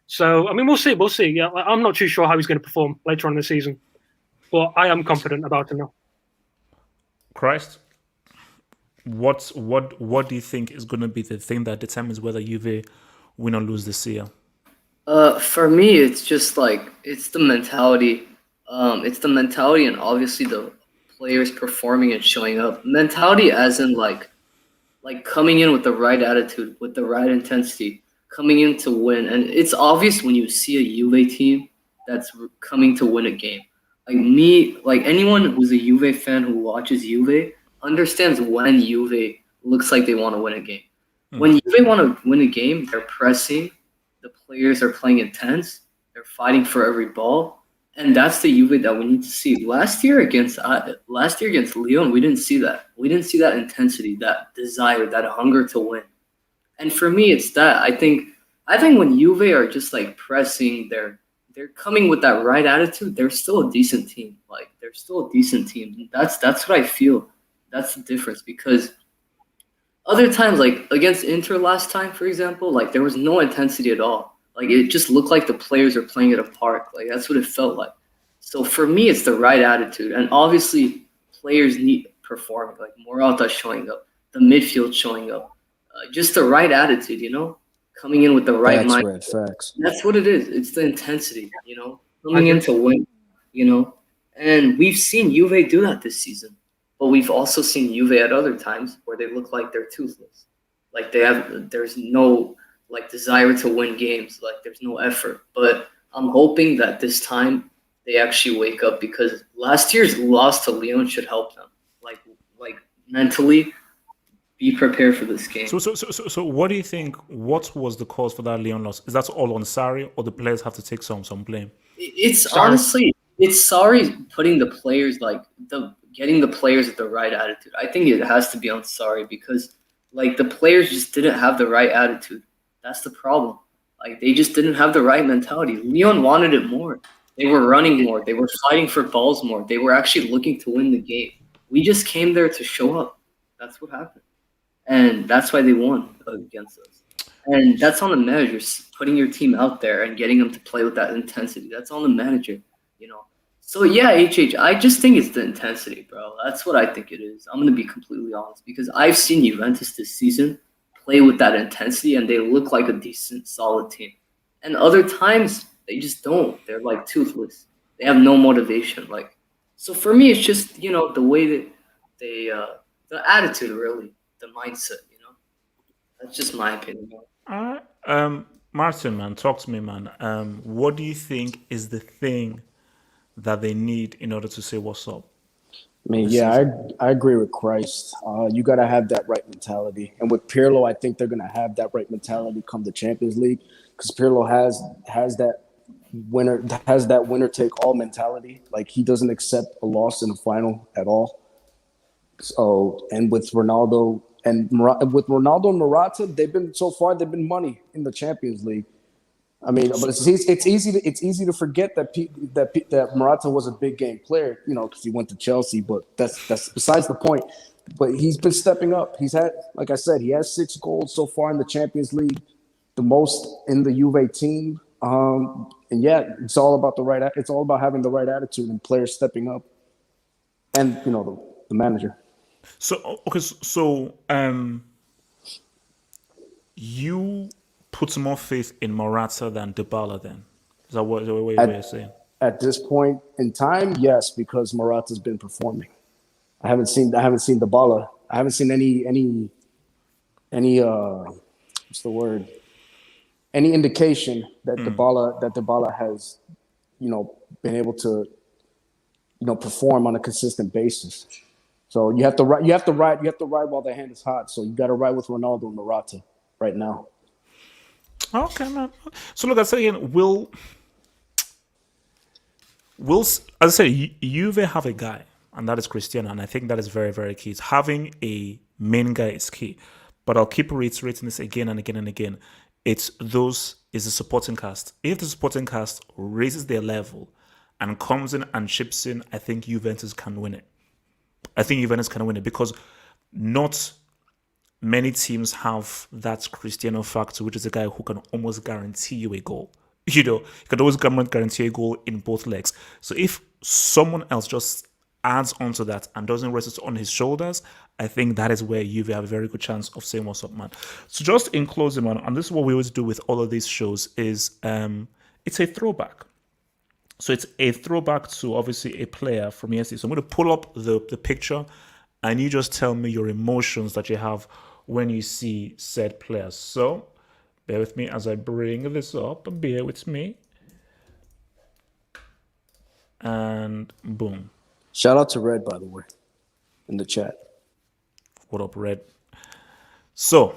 S3: So I mean, we'll see. Yeah, I'm not too sure how he's going to perform later on in the season, but I am confident about him now.
S1: Christ, what do you think is going to be the thing that determines whether Juve win or lose this year?
S2: For me, it's just like it's the mentality. It's the mentality, and obviously the players performing and showing up. Mentality, as in like coming in with the right attitude, with the right intensity, coming in to win. And it's obvious when you see a Juve team that's coming to win a game. Like me, like anyone who's a Juve fan who watches Juve understands when Juve looks like they want to win a game. When Juve want to win a game, they're pressing. The players are playing intense. They're fighting for every ball, and that's the Juve that we need to see. Last year against Lyon, we didn't see that. We didn't see that intensity, that desire, that hunger to win. And for me, it's that. I think when Juve are just like pressing, they're coming with that right attitude. They're still a decent team. Like they're still a decent team. That's what I feel. That's the difference, because other times, like against Inter last time, for example, like there was no intensity at all. Like it just looked like the players are playing at a park. Like that's what it felt like. So for me, it's the right attitude, and obviously players need performing. Like Morata showing up, the midfield showing up, just the right attitude. Coming in with the right mind.
S4: Facts.
S2: That's what it is. It's the intensity. Coming in to win. And we've seen Juve do that this season. But we've also seen Juve at other times where they look like they're toothless. Like there's no like desire to win games. Like there's no effort. But I'm hoping that this time they actually wake up, because last year's loss to Lyon should help them. Like mentally be prepared for this game.
S1: So what do you think? What was the cause for that Lyon loss? Is that all on Sarri, or the players have to take some blame?
S2: It's honestly, it's Sarri putting the players getting the players with the right attitude. I think it has to be on Sarri, because like the players just didn't have the right attitude. That's the problem. Like they just didn't have the right mentality. Lyon wanted it more. They were running more. They were fighting for balls more. They were actually looking to win the game. We just came there to show up. That's what happened. And that's why they won against us. And that's on the manager, putting your team out there and getting them to play with that intensity. That's on the manager, you know. So yeah, I just think it's the intensity, bro. That's what I think it is. I'm gonna be completely honest because I've seen Juventus this season play with that intensity and they look like a decent, solid team. And other times they just don't. They're like toothless. They have no motivation. Like, so for me, it's just the way that they, the attitude, really, the mindset. That's just my opinion.
S1: All right. Martin, man, talk to me, man. What do you think is the thing that they need in order to say what's up?
S4: I mean, yeah, I agree with Christ. You got to have that right mentality. And with Pirlo, I think they're going to have that right mentality come the Champions League because Pirlo has that winner take all mentality. Like he doesn't accept a loss in the final at all. So, and with Ronaldo and Morata, they've been money in the Champions League. I mean, but it's easy to forget that Morata was a big game player, because he went to Chelsea. But that's besides the point. But he's been stepping up. He's had, like I said, he has 6 goals so far in the Champions League, the most in the Juve team. And yeah, it's all about it's all about having the right attitude and players stepping up, and the manager.
S1: So okay, you put more faith in Morata than Dybala, then? Is that what you're saying?
S4: At this point in time, yes, because Morata's been performing. I haven't seen Dybala. I haven't seen any what's the word? Any indication that Dybala has, been able to, perform on a consistent basis. So you have to ride while the hand is hot. So you got to ride with Ronaldo and Morata right now.
S1: Okay, man. So look, I say again, will as I say, Juve have a guy, and that is Cristiano, and I think that is very, very key. It's having a main guy is key. But I'll keep reiterating this again and again and again. It's the supporting cast. If the supporting cast raises their level and comes in and chips in, I think Juventus can win it. Because not many teams have that Cristiano factor, which is a guy who can almost guarantee you a goal. He can always guarantee a goal in both legs. So if someone else just adds onto that and doesn't rest it on his shoulders, I think that is where you have a very good chance of saying what's up, man. So just in closing, man, and this is what we always do with all of these shows, is it's a throwback. So it's a throwback to obviously a player from yesterday. So I'm going to pull up the picture and you just tell me your emotions that you have when you see said players. So bear with me as I bring this up. Bear with me. And boom.
S4: Shout out to Red, by the way, in the chat.
S1: What up, Red? So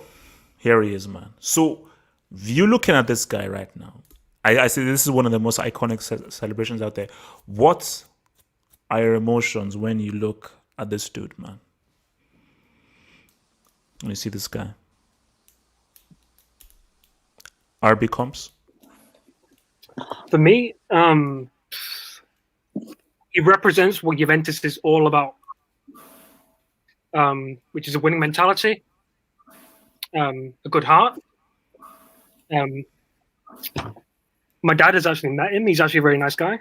S1: here he is, man. So you looking at this guy right now. I say this is one of the most iconic celebrations out there. What are your emotions when you look at this dude, man? When you see this guy. RB comps?
S3: For me, he represents what Juventus is all about, which is a winning mentality, a good heart. My dad has actually met him. He's actually a very nice guy.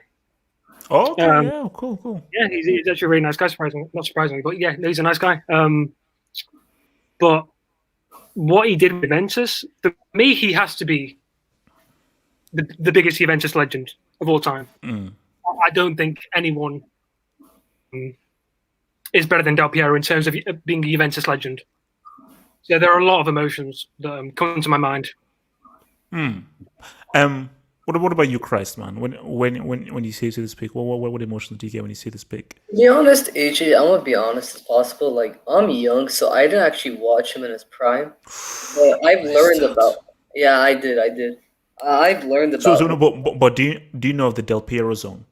S1: Oh, okay, yeah, cool.
S3: Yeah, he's actually a very nice guy, not surprisingly, but yeah, he's a nice guy. But what he did with Juventus, for me, he has to be the biggest Juventus legend of all time. I don't think anyone is better than Del Piero in terms of being a Juventus legend. So there are a lot of emotions that come to my mind.
S1: What about you, Christ, man? When you see this pick, what emotions do you get when you see this pick?
S2: To be honest, AJ, I'm gonna be honest as possible. Like, I'm young, so I didn't actually watch him in his prime. But I've learned about. Yeah, I did. I've learned about.
S1: But do you know of the Del Piero zone?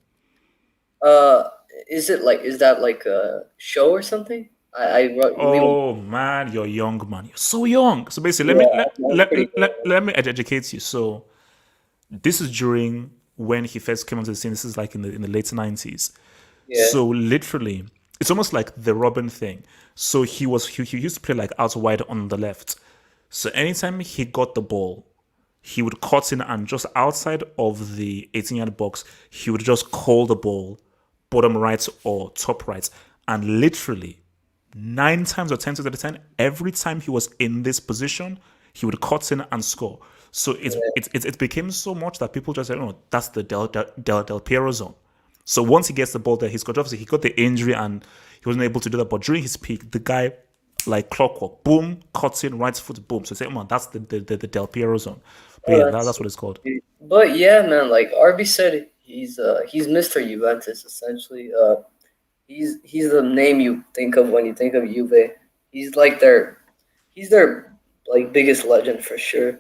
S2: Is that like a show or something?
S1: Oh man, you're young, man. You're so young. So basically, let me educate you. So this is during when he first came onto the scene. This is like in the late 90s.
S2: Yeah.
S1: So literally, it's almost like the Robin thing. So he used to play like out wide on the left. So anytime he got the ball, he would cut in and just outside of the 18-yard box, he would just call the ball bottom right or top right. And literally 9 times or 10 times out of 10, every time he was in this position, he would cut in and score. So it became so much that people just said, "Oh, that's the Del Piero zone." So once he gets the ball there, he scored. Obviously, he got the injury and he wasn't able to do that. But during his peak, the guy, like clockwork, boom, cuts in, right foot, boom. So say, "Oh man, that's the Del Piero zone." But yeah, that's what it's called.
S2: But yeah, man, like RB said, he's Mr. Juventus essentially. He's the name you think of when you think of Juve. He's like he's their like biggest legend for sure.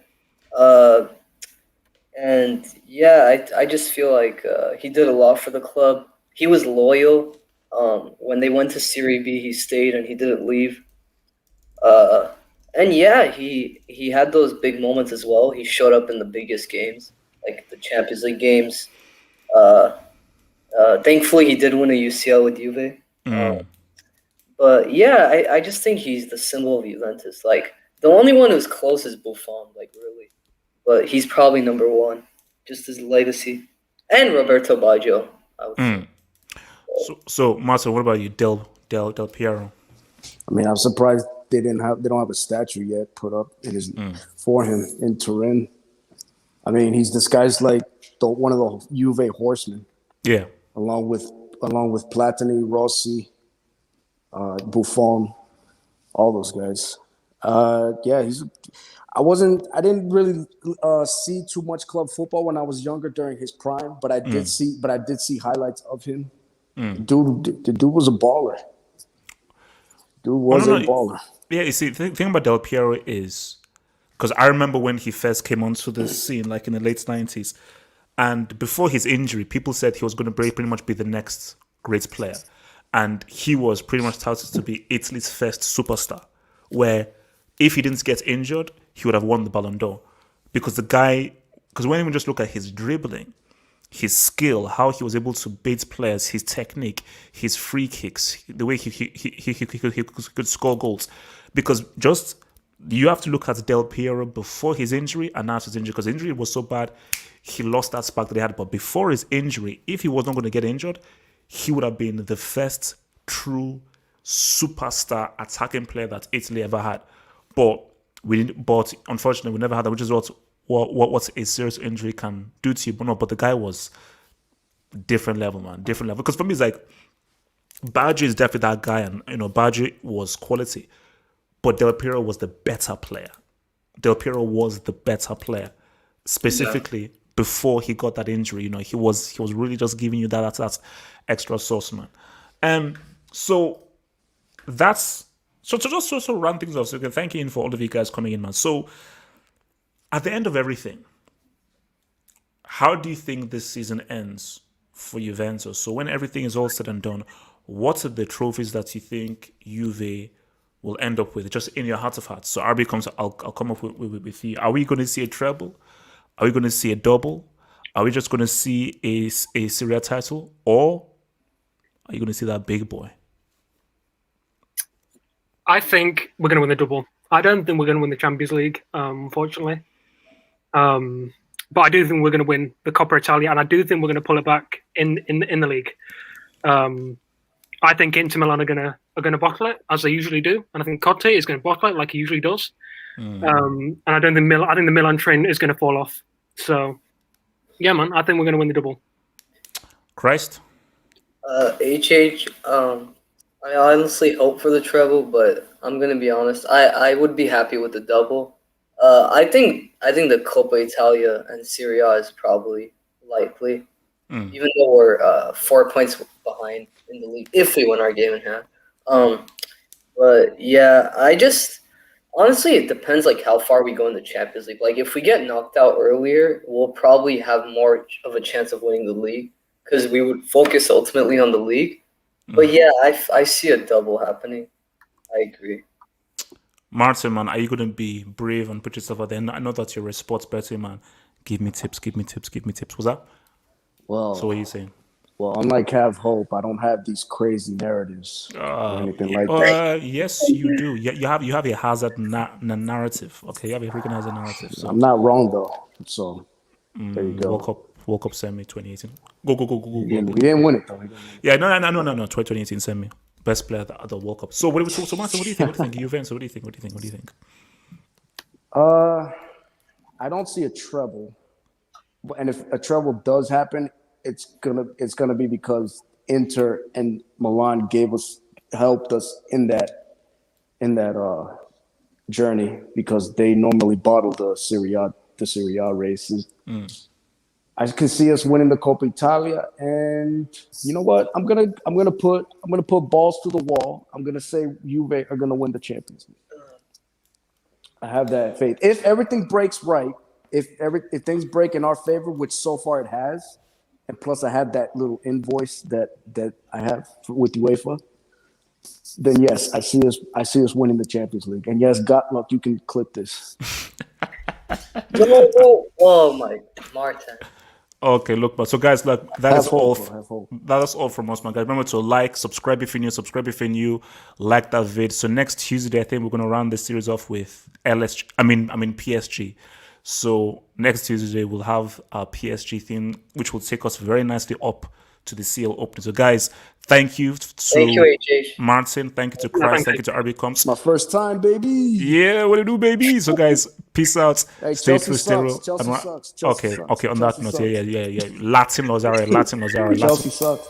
S2: And yeah, I just feel like he did a lot for the club. He was loyal. When they went to Serie B, he stayed and he didn't leave. And yeah, he had those big moments as well. He showed up in the biggest games, like the Champions League games. Thankfully, he did win a UCL with Juve. But yeah, I just think he's the symbol of Juventus. Like the only one who's close is Buffon, like really. But he's probably number one, just his legacy. And Roberto Baggio, I would say.
S1: So Marcel, what about you, Del Piero?
S4: I mean, I'm surprised they don't have a statue yet put up for him in Turin. I mean, he's disguised like one of the Juve horsemen.
S1: Yeah.
S4: Along with Platini, Rossi, Buffon, all those guys. Yeah, I didn't really see too much club football when I was younger during his prime, but I did see highlights of him. The dude was a baller. Dude was a baller.
S1: Yeah, you see, the thing about Del Piero is, because I remember when he first came onto the scene, like in the late 90s, and before his injury, people said he was going to pretty much be the next great player. And he was pretty much touted to be Italy's first superstar, where if he didn't get injured, he would have won the Ballon d'Or. Because when you just look at his dribbling, his skill, how he was able to bait players, his technique, his free kicks, the way he could score goals. Because just you have to look at Del Piero before his injury and after his injury, because the injury was so bad, he lost that spark that he had. But before his injury, if he was not going to get injured, he would have been the first true superstar attacking player that Italy ever had. But unfortunately, we never had that, which is what a serious injury can do to you. But the guy was different level, man, different level. Because for me, it's like Baggio is definitely that guy, and Baggio was quality, but Del Piero was the better player. Del Piero was the better player, specifically before he got that injury. He was really just giving you that extra sauce, man. So that's so to just run things off. So thank you for all of you guys coming in, man. So at the end of everything, how do you think this season ends for Juventus? So when everything is all said and done, what are the trophies that you think Juve will end up with, just in your heart of hearts? So RB comes, I'll come up with you. Are we going to see a treble? Are we going to see a double? Are we just going to see a Serie title? Or are you going to see that big boy?
S3: I think we're going to win the double. I don't think we're going to win the Champions League, unfortunately. But I do think we're going to win the Coppa Italia, and I do think we're going to pull it back in the league. I think Inter Milan are going to bottle it, as they usually do, and I think Conte is going to bottle it like he usually does. And I don't think I think the Milan train is going to fall off. So yeah, man, I think we're going to win the double.
S1: Christ?
S2: HH, I honestly hope for the treble, but I'm gonna be honest. I would be happy with the double. I think the Coppa Italia and Serie A is probably likely, even though we're 4 points behind in the league if we win our game in hand. But yeah, honestly it depends like how far we go in the Champions League. Like if we get knocked out earlier, we'll probably have more of a chance of winning the league because we would focus ultimately on the league. But yeah, I see a double happening. I agree.
S1: Martin, man, are you going to be brave and put yourself out there? I know that you're a sports betting man. Give me tips. What's that?
S4: Well,
S1: so what are you saying?
S4: Well, unlike Have Hope, I don't have these crazy narratives or anything like that.
S1: Yes, you do. You have a Hazard narrative. Okay, you have a freaking Hazard narrative. So
S4: I'm not wrong though. So there you go.
S1: World Cup semi 2018. Go.
S4: We didn't win it though.
S1: Yeah, no. 2018 semi. Best player at the World Cup. So Martin, what do you think? What do you think? Juventus, what do you think? What do you think?
S4: I don't see a treble, and if a treble does happen, it's gonna be because Inter and Milan helped us in that journey, because they normally bottle the Serie A races. I can see us winning the Coppa Italia, and you know what? I'm gonna put balls to the wall. I'm gonna say Juve are gonna win the Champions League. I have that faith. If everything breaks right, if things break in our favor, which so far it has, and plus I have that little invoice that I have with UEFA, then yes, I see us winning the Champions League. And yes, Gottlock, you can clip this.
S2: Oh my, Martin.
S1: Okay, look, but so guys, look, that's all from us, my guys. Remember to like, subscribe if you're new, like that vid. So next Tuesday, I think we're gonna round this series off with PSG. So next Tuesday we'll have our PSG theme, which will take us very nicely up to the CL opening. So guys, thank you to Martin, thank you to Christ, thank you to RB Comps.
S4: My first time, baby.
S1: Yeah, what do you do, baby? So guys, peace out.
S4: Hey,
S1: Stay
S4: Chelsea
S1: true,
S4: sucks. Chelsea sucks.
S1: Okay. On that note, yeah. Latin Lozare.
S4: Chelsea sucks.